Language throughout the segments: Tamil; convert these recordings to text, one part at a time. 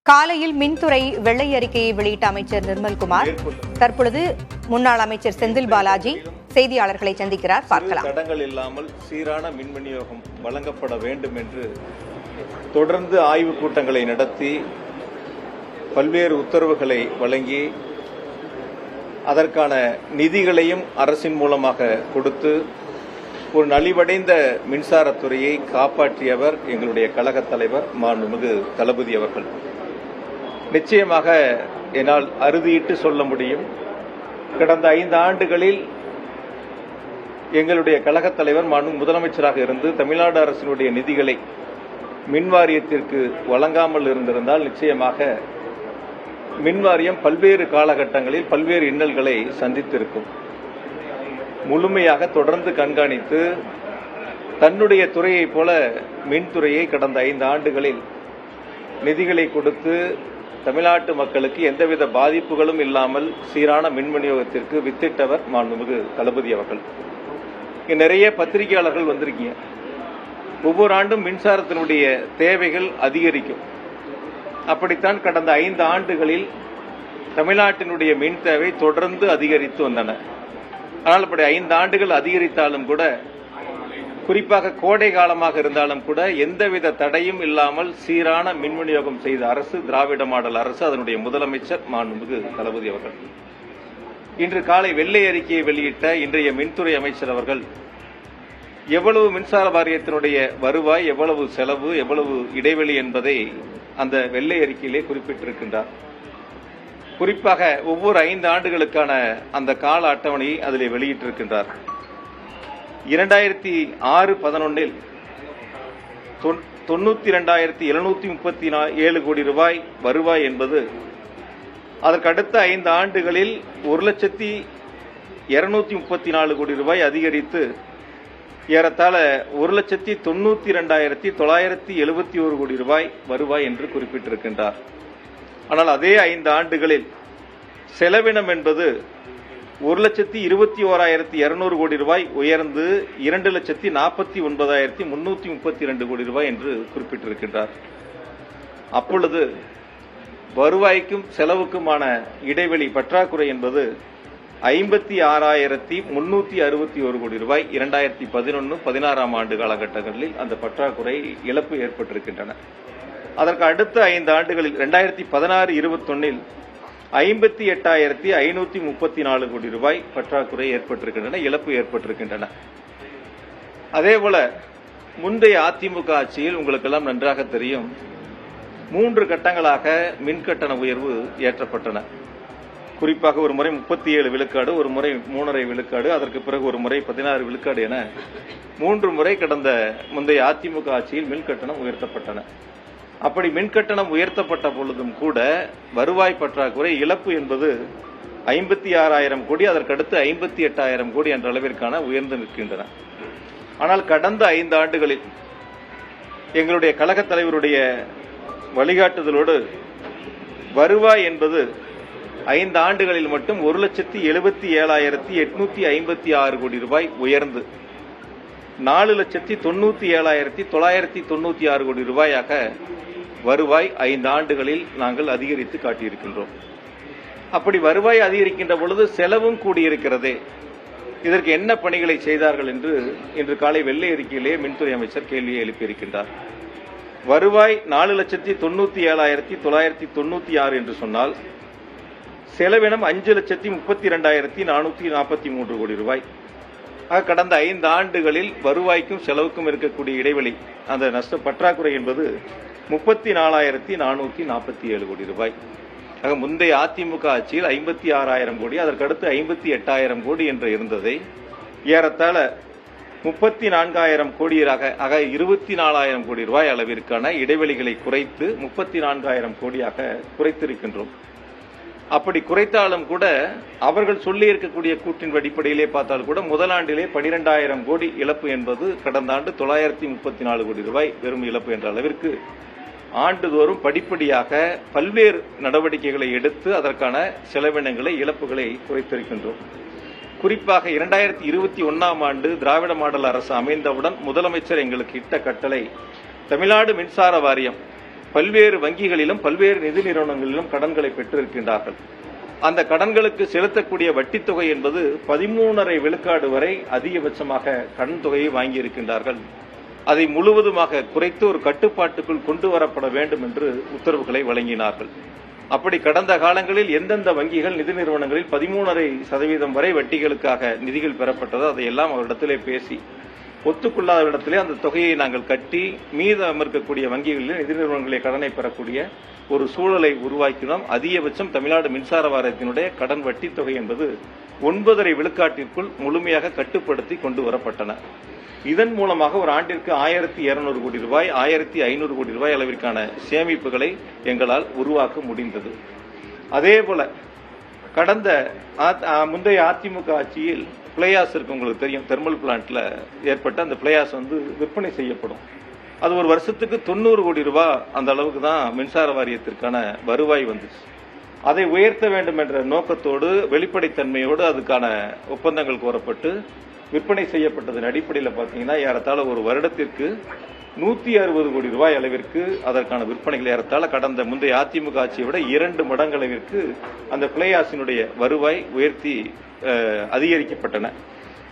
காலையில் மின்துறை வெள்ளை அறிக்கையை வெளியிட்ட அமைச்சர் நிர்மல்குமார் தற்பொழுது முன்னாள் அமைச்சர் செந்தில் பாலாஜி செய்தியாளர்களை சந்திக்கிறார். பார்க்கலாம். தடங்கள் இல்லாமல் சீரான மின் விநியோகம் வழங்கப்பட வேண்டும் என்று தொடர்ந்து ஆய்வுக் கூட்டங்களை நடத்தி பல்வேறு உத்தரவுகளை வழங்கி அதற்கான நிதிகளையும் அரசின் மூலமாக கொடுத்து ஒரு நலிவடைந்த மின்சாரத்துறையை காப்பாற்றியவர் எங்களுடைய கழகத் தலைவர் மாண்புமிகு தளபதி அவர்கள். நிச்சயமாக என்னால் அறுதியிட்டு சொல்ல முடியும், கடந்த 5 ஆண்டுகளில் எங்களுடைய கழகத் தலைவர் மாண்புமிகு முதலமைச்சராக இருந்து தமிழ்நாடு அரசினுடைய நிதிகளை மின் வாரியத்திற்கு வழங்காமல் இருந்திருந்தால் நிச்சயமாக மின்வாரியம் பல்வேறு காலகட்டங்களில் பல்வேறு இன்னல்களை சந்தித்திருக்கும். முழுமையாக தொடர்ந்து கண்காணித்து தன்னுடைய துறையைப் போல மின்துறையை கடந்த 5 ஆண்டுகளில் நிதிகளை கொடுத்து தமிழ்நாட்டு மக்களுக்கு எந்தவித பாதிப்புகளும் இல்லாமல் சீரான மின் விநியோகத்திற்கு வித்திட்டவர் மாண்புமிகு தளபதி அவர்கள். இங்க நிறைய பத்திரிகையாளர்கள் வந்திருக்கீங்க. ஒவ்வொரு ஆண்டும் மின்சாரத்தினுடைய தேவைகள் அதிகரிக்கும். அப்படித்தான் கடந்த 5 ஆண்டுகளில் தமிழ்நாட்டினுடைய மின் தேவை தொடர்ந்து அதிகரித்து வந்தன. ஆனால் அப்படி 5 ஆண்டுகள் அதிகரித்தாலும் கூட, குறிப்பாக கோடை காலமாக இருந்தாலும் கூட எந்தவித தடையும் இல்லாமல் சீரான மின் விநியோகம் செய்த அரசு திராவிட மாடல் அரசு, அதனுடைய முதலமைச்சர் மாண்புமிகு தளபதி அவர்கள். இன்று காலை வெள்ளை அறிக்கையை வெளியிட்ட இன்றைய மின்துறை அமைச்சர் அவர்கள் எவ்வளவு மின்சார வாரியத்தினுடைய வருவாய், எவ்வளவு செலவு, எவ்வளவு இடைவெளி என்பதை அந்த வெள்ளை அறிக்கையிலே குறிப்பிட்டிருக்கின்றார். குறிப்பாக ஒவ்வொரு 5 ஆண்டுகளுக்கான அந்த கால அட்டவணையை அதிலே வெளியிட்டிருக்கின்றார். 2006-11 92,737 கோடி ரூபாய் வருவாய் என்பது அதற்கு அடுத்த 5 ஆண்டுகளில் 1,234 கோடி ரூபாய் அதிகரித்து ஏறத்தாழ 1,92,971 கோடி ரூபாய் வருவாய் என்று குறிப்பிட்டிருக்கின்றார். ஆனால் அதே 5 ஆண்டுகளில் செலவினம் என்பது 1,21,200 கோடி ரூபாய் உயர்ந்து 2,49,332 கோடி ரூபாய் என்று குறிப்பிட்டிருக்கின்றார். அப்பொழுது வருவாய்க்கும் செலவுக்குமான இடைவெளி பற்றாக்குறை என்பது 56,361 கோடி ரூபாய் 2011-16 ஆண்டு காலகட்டங்களில் அந்த பற்றாக்குறை இழப்பு ஏற்பட்டிருக்கின்றன. அதற்கு அடுத்த 5 ஆண்டுகளில் 2016-21 58,534 கோடி ரூபாய் பற்றாக்குறை ஏற்பட்டிருக்கின்றன, இழப்பு ஏற்பட்டிருக்கின்றன. அதேபோல முந்தைய அதிமுக ஆட்சியில் உங்களுக்கெல்லாம் நன்றாக தெரியும், 3 கட்டங்களாக மின்கட்டண உயர்வு ஏற்றப்பட்டன. குறிப்பாக ஒரு முறை 37 விழுக்காடு, ஒரு முறை 3.5 விழுக்காடு, அதற்கு பிறகு ஒரு முறை 16 விழுக்காடு என 3 முறை கடந்த முந்தைய அதிமுக ஆட்சியில் மின்கட்டணம் உயர்த்தப்பட்டன. அப்படி மின்கட்டணம் உயர்த்தப்பட்ட பொழுதும் கூட வருவாய் பற்றாக்குறை இழப்பு என்பது 56,000 கோடி, அதற்கடுத்து 58,000 கோடி என்ற அளவிற்கான உயர்ந்து நிற்கின்றன. ஆனால் கடந்த 5 ஆண்டுகளில் எங்களுடைய கழகத் தலைவருடைய வழிகாட்டுதலோடு வருவாய் என்பது 5 ஆண்டுகளில் மட்டும் 1,77,856 கோடி ரூபாய் உயர்ந்து 4,97,996 கோடி ரூபாயாக வருவாய் 5 ஆண்டுகளில் நாங்கள் அதிகரித்து காட்டியிருக்கின்றோம். அப்படி வருவாய் அதிகரிக்கின்ற பொழுது செலவும் கூடியிருக்கிறதே. இதற்கு என்ன பணிகளை செய்தார்கள் என்று இன்று காலை வெள்ளை அறிக்கையிலே மின்துறை அமைச்சர் கேள்வியை எழுப்பியிருக்கின்றார். வருவாய் 4,97,996 என்று சொன்னால் செலவினம் 5,32,443 கோடி ரூபாய். கடந்த 5 ஆண்டுகளில் வருவாய்க்கும் செலவுக்கும் இருக்கக்கூடிய இடைவெளி, அந்த நஷ்ட பற்றாக்குறை என்பது 34,447 கோடி ரூபாய். முந்தைய அதிமுக ஆட்சியில் 56,000 கோடி, அதற்கடுத்து 58,000 கோடி என்று இருந்ததை ஏறத்தாழ 34,000 கோடியாக 24,000 கோடி ரூபாய் அளவிற்கான இடைவெளிகளை குறைத்து 34,000 கோடியாக குறைத்திருக்கின்றோம். அப்படி குறைத்தாலும் கூட அவர்கள் சொல்லி இருக்கக்கூடிய கூற்றின் அடிப்படையிலே பார்த்தால் கூட முதலாண்டிலே 12,000 கோடி இழப்பு என்பது கடந்த ஆண்டு 934 கோடி ரூபாய் வெறும் இழப்பு என்ற அளவிற்கு ஆண்டுதோறும் படிப்படியாக பல்வேறு நடவடிக்கைகளை எடுத்து அதற்கான செலவினங்களை, இழப்புகளை குறைத்திருக்கின்றோம். குறிப்பாக 2021 ஆண்டு திராவிட மாடல் அரசு அமைந்தவுடன் முதலமைச்சர் எங்களுக்கு இட்ட கட்டளை, தமிழ்நாடு மின்சார வாரியம் பல்வேறு வங்கிகளிலும் பல்வேறு நிதி நிறுவனங்களிலும் கடன்களை பெற்றிருக்கின்றார்கள். அந்த கடன்களுக்கு செலுத்தக்கூடிய வட்டி தொகை என்பது 13.5 விழுக்காடு வரை அதிகபட்சமாக கடன் தொகையை வாங்கியிருக்கின்றார்கள். அதை முழுவதுமாக குறைத்து ஒரு கட்டுப்பாட்டுக்குள் கொண்டு வரப்பட வேண்டும் என்று உத்தரவுகளை வழங்கினார்கள். அப்படி கடந்த காலங்களில் எந்தெந்த வங்கிகள் நிதி நிறுவனங்களில் 13.5% வரை வட்டிகளுக்காக நிதிகள் பெறப்பட்டதோ அதையெல்லாம் அவரிடத்திலே பேசி ஒத்துக்கொள்ளாத இடத்திலே அந்த தொகையை நாங்கள் கட்டி மீதம் இருக்கக்கூடிய வங்கிகளில் நிதி நிறுவனங்களை கடனை பெறக்கூடிய ஒரு சூழலை உருவாக்கினோம். அதிகபட்சம் தமிழ்நாடு மின்சார வாரியத்தினுடைய கடன் வட்டி தொகை என்பது 9.5 விழுக்காட்டிற்குள் முழுமையாக கட்டுப்படுத்தி கொண்டு வரப்பட்டன. இதன் மூலமாக ஒரு ஆண்டிற்கு 1200 கோடி ரூபாய் 1500 கோடி ரூபாய் அளவிற்கான சேமிப்புகளை எங்களால் உருவாக்க முடிந்தது. அதேபோல கடந்த முந்தைய அதிமுக ஆட்சியில் பிளேயாஸ் இருக்கு, உங்களுக்கு தெரியும், தெர்மல் பிளான்ட்ல ஏற்பட்ட அந்த பிளேயாஸ் விற்பனை செய்யப்படும். அது ஒரு வருஷத்துக்கு 90 கோடி ரூபாய் அந்த அளவுக்கு தான் மின்சார வாரியத்திற்கான வருவாய் வந்துச்சு. அதை உயர்த்த வேண்டும் என்ற நோக்கத்தோடு வெளிப்படைத்தன்மையோடு அதுக்கான ஒப்பந்தங்கள் கோரப்பட்டு விற்பனை செய்யப்பட்டதன் அடிப்படையில் பார்த்தீங்கன்னா ஏறத்தாழ ஒரு வருடத்திற்கு 160 கோடி ரூபாய் அளவிற்கு அதற்கான விற்பனைகள் ஏறத்தாழ கடந்த முந்தைய அதிமுக ஆட்சியை விட 2 மடங்கு அளவிற்கு அந்த பிளேயாஸினுடைய வருவாய் உயர்த்தி அதிகரிக்கப்பட்டன.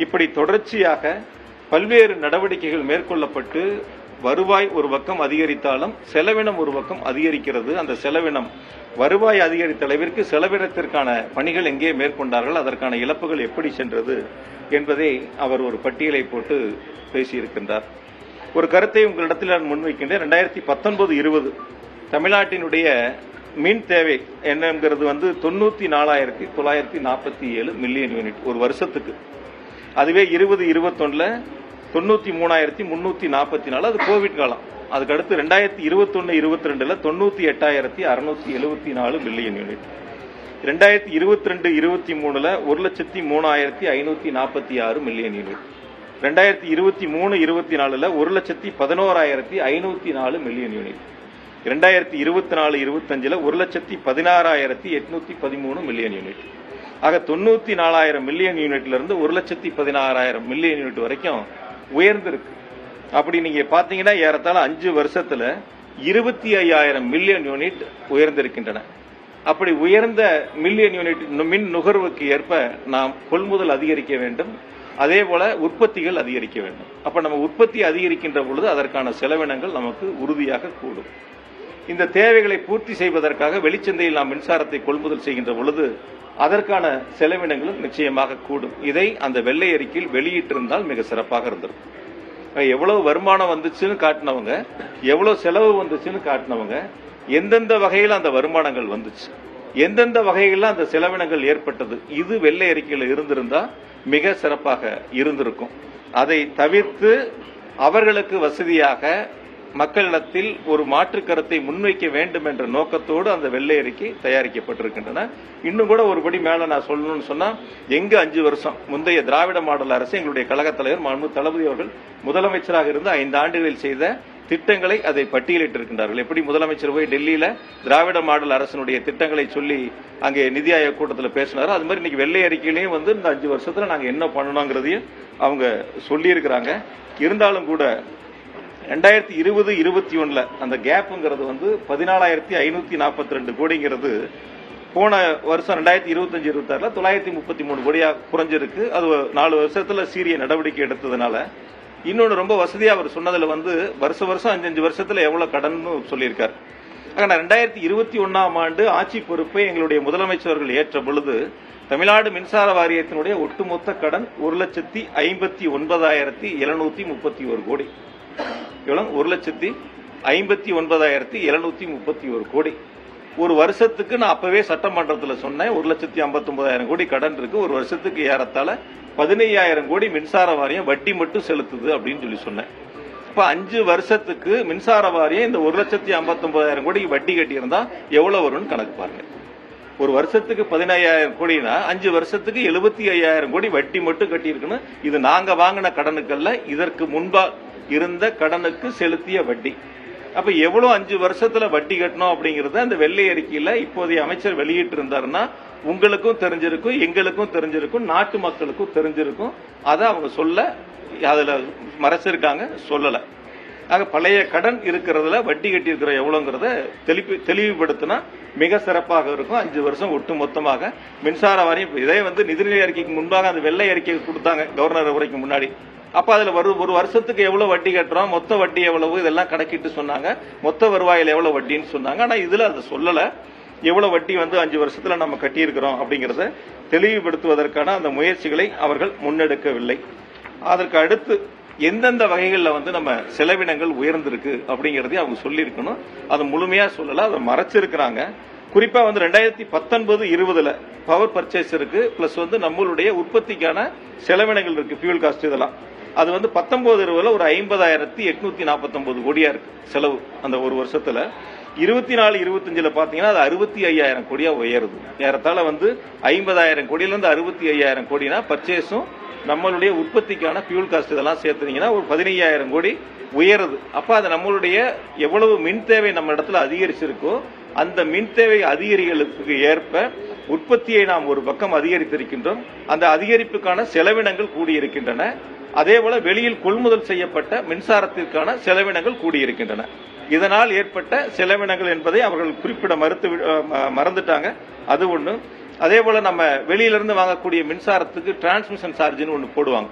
இப்படி தொடர்ச்சியாக பல்வேறு நடவடிக்கைகள் மேற்கொள்ளப்பட்டு வருவாய் ஒரு பக்கம் அதிகரித்தாலும் செலவினம் ஒரு பக்கம் அதிகரிக்கிறது. அந்த செலவினம் வருவாய் அதிகரித்த அளவிற்கு செலவினத்திற்கான பணிகள் எங்கே மேற்கொண்டார்கள், அதற்கான இழப்புகள் எப்படி சென்றது என்பதை அவர் ஒரு பட்டியலை போட்டு பேசியிருக்கின்றார். ஒரு கருத்தை உங்களிடத்தில் நான் முன்வைக்கின்றேன். 2019-20 தமிழ்நாட்டினுடைய மின் தேவை என்னங்கிறது 94,947 மில்லியன் யூனிட் ஒரு வருஷத்துக்கு. அதுவே 2021 93,344, அது கோவிட் காலம். அதுக்கடுத்து 2021-22 98,674 million unit. 2022-23 1,03,546 million unit. 2023-24 1,11,504 million unit. 2024-25 1,16,813 million unit. ஆக 94,000 மில்லியன் யூனிட்ல இருந்து 1,16,000 மில்லியன் யூனிட் வரைக்கும் உயர்ந்திருக்கு. அப்படி நீங்க பாத்தீங்கன்னா ஏறத்தாழ 5 வருஷத்துல 25,000 மில்லியன் யூனிட் உயர்ந்திருக்கின்றன. அப்படி உயர்ந்த மில்லியன் யூனிட் மின் நுகர்வுக்கு ஏற்ப நாம் கொள்முதல் அதிகரிக்க வேண்டும், அதே போல உற்பத்திகள் அதிகரிக்க வேண்டும். அப்ப நம்ம உற்பத்தி அதிகரிக்கின்ற பொழுது அதற்கான செலவினங்கள் நமக்கு உறுதியாக கூடும். இந்த தேவைகளை பூர்த்தி செய்வதற்காக வெளிச்சந்தையில் நாம் மின்சாரத்தை கொள்முதல் செய்கின்ற பொழுது அதற்கான செலவினங்களும் நிச்சயமாக கூடும். இதை அந்த வெள்ளை அறிக்கையில் வெளியிட்டிருந்தால் மிக சிறப்பாக இருந்திருக்கும். எவ்வளவு வருமானம் வந்துச்சுன்னு காட்டினவங்க, எவ்வளவு செலவு வந்துச்சுன்னு காட்டினவங்க, எந்தெந்த வகையில் அந்த வருமானங்கள் வந்துச்சு, எந்தெந்த வகையில் அந்த செலவினங்கள் ஏற்பட்டது, இது வெள்ளை அறிக்கையில் இருந்திருந்தா மிக சிறப்பாக இருந்திருக்கும். அதை தவிர்த்து அவர்களுக்கு வசதியாக மக்களிடத்தில் ஒரு மாற்று கருத்தை முன்வைக்க வேண்டும் என்ற நோக்கத்தோடு அந்த வெள்ளை அறிக்கை தயாரிக்கப்பட்டிருக்கின்றன. இன்னும் கூட ஒருபடி மேல நான் சொல்லணும்னு சொன்னா, எங்க 5 வருஷம் முந்தைய திராவிட மாடல் அரசு எங்களுடைய கழக தலைவர் மாண்பு தளபதி அவர்கள் முதலமைச்சராக இருந்து 5 ஆண்டுகளில் செய்த திட்டங்களை அதை பட்டியலிட்டிருக்கின்றார்கள். எப்படி முதலமைச்சர் போய் டெல்லியில திராவிட மாடல் அரசினுடைய திட்டங்களை சொல்லி அங்கே நிதி ஆயோக் கூட்டத்தில் பேசினாரோ, அது மாதிரி இன்னைக்கு வெள்ளை அறிக்கையிலையும் இந்த 5 வருஷத்துல நாங்க என்ன பண்ணணுங்கிறதையும் அவங்க சொல்லி இருக்கிறாங்க. இருந்தாலும் கூட 2020-21 அந்த கேப்ங்கிறது 14,542 கோடிங்கிறது போன வருஷம் 2025-26 933 கோடியா குறைஞ்சிருக்கு. அது 4 வருஷத்துல சீரிய நடவடிக்கை எடுத்ததுனால. இன்னொன்னு ரொம்ப வசதியா அவர் சொன்னதுல வருஷம் 5 வருஷத்துல எவ்வளவு கடன் சொல்லியிருக்காரு. 2021 ஆண்டு ஆட்சி பொறுப்பை எங்களுடைய முதலமைச்சர்கள் ஏற்ற பொழுது தமிழ்நாடு மின்சார வாரியத்தினுடைய ஒட்டுமொத்த கடன் 1,59,731 கோடி. 1,59,731 கோடி. ஒரு வருஷத்துக்கு நான் அப்பவே சட்டமன்றத்தில் சொன்னேன், 1,59,000 கோடி கடன் இருக்கு. ஒரு வருஷத்துக்கு ஏறத்தாழ 15,000 கோடி மின்சார வாரியம் வட்டி மட்டும் செலுத்துது அப்படின்னு சொல்லி சொன்னேன். இப்ப 5 வருஷத்துக்கு மின்சார வாரியம் இந்த 1,59,000 கோடிக்கு வட்டி கட்டியிருந்தா எவ்வளவு வரும்னு கணக்கு பாருங்க. ஒரு வருஷத்துக்கு 15,000 கோடினா 5 வருஷத்துக்கு 75,000 கோடி வட்டி மட்டும் கட்டி இருக்குன்னு. இது நாங்க வாங்கின கடனுக்கல்ல, இதற்கு முன்பா இருந்த கடனுக்கு செலுத்திய வட்டி. அப்ப எவ்வளவு 5 வருஷத்துல வட்டி கட்டணும் அப்படிங்கறத அந்த வெள்ளை அறிக்கையில இப்போதைய அமைச்சர் வெளியிட்டு இருந்தாருன்னா உங்களுக்கும் தெரிஞ்சிருக்கும், எங்களுக்கும் தெரிஞ்சிருக்கும், நாட்டு மக்களுக்கும் தெரிஞ்சிருக்கும். அதை அவங்க சொல்ல அதுல மறைச்சிருக்காங்க, சொல்லல. ஆக பழைய கடன் இருக்கிறதுல வட்டி கட்டி இருக்கிற எவ்வளவுங்கிறத தெளிவுபடுத்தினா மிக சிறப்பாக இருக்கும். 5 வருஷம் ஒட்டு மொத்தமாக மின்சார வாரியம் இதே நிதிநிலை அறிக்கைக்கு முன்பாக அந்த வெள்ளை அறிக்கை கொடுத்தாங்க கவர்னர் உரைக்கு முன்னாடி. அப்ப அதுல ஒரு வருஷத்துக்கு எவ்வளவு வட்டி கட்டுறோம், மொத்த வட்டி எவ்வளவு, இதெல்லாம் கணக்கிட்டு சொன்னாங்க. மொத்த வருவாயில் எவ்வளவு வட்டின்னு சொன்னாங்க. ஆனா இதுல அதை சொல்லல. எவ்வளவு வட்டி 5 வருஷத்துல நம்ம கட்டியிருக்கிறோம் அப்படிங்கறத தெளிவுபடுத்துவதற்கான அந்த முயற்சிகளை அவர்கள் முன்னெடுக்கவில்லை. அதற்கு அடுத்து எந்தெந்த வகைகள்ல நம்ம செலவினங்கள் உயர்ந்திருக்கு அப்படிங்கறதையும் அவங்க சொல்லியிருக்கணும். அதை முழுமையா சொல்லல, அதை மறைச்சிருக்கிறாங்க. குறிப்பா 2019-20 பவர் பர்ச்சேஸ் இருக்கு, பிளஸ் நம்மளுடைய உற்பத்திக்கான செலவினங்கள் இருக்கு, ஃபியூல் காஸ்ட் இதெல்லாம். அது 19-20 ஒரு 50,849 கோடியா இருக்கு செலவு அந்த ஒரு வருஷத்துல. 24-25 பாத்தீங்கன்னா அது 65,000 கோடியா உயருது. ஏறத்தாழ 50,000 கோடியிலிருந்து 65,000 கோடினா பர்ச்சேஸும் நம்மளுடைய உற்பத்திக்கான ஃபியூல் காஸ்ட் இதெல்லாம் சேர்த்துனீங்கன்னா ஒரு 15,000 கோடி உயருது. அப்ப அது நம்மளுடைய எவ்வளவு மின் தேவை நம்ம இடத்துல அதிகரிச்சிருக்கோ அந்த மின் தேவை அதிகரிகளுக்கு ஏற்ப உற்பத்தியை நாம் ஒரு பக்கம் அதிகரித்திருக்கின்றோம். அந்த அதிகரிப்புக்கான செலவினங்கள் கூடியிருக்கின்றன. அதே போல வெளியில் கொள்முதல் செய்யப்பட்ட மின்சாரத்திற்கான செலவினங்கள் கூடியிருக்கின்றன. இதனால் ஏற்பட்ட செலவினங்கள் என்பதை அவர்கள் குறிப்பிட மறந்துட்டாங்க. அது ஒண்ணு. அதே போல நம்ம வெளியிலிருந்து வாங்கக்கூடிய மின்சாரத்துக்கு டிரான்ஸ்மிஷன் சார்ஜ்னு ஒண்ணு போடுவாங்க.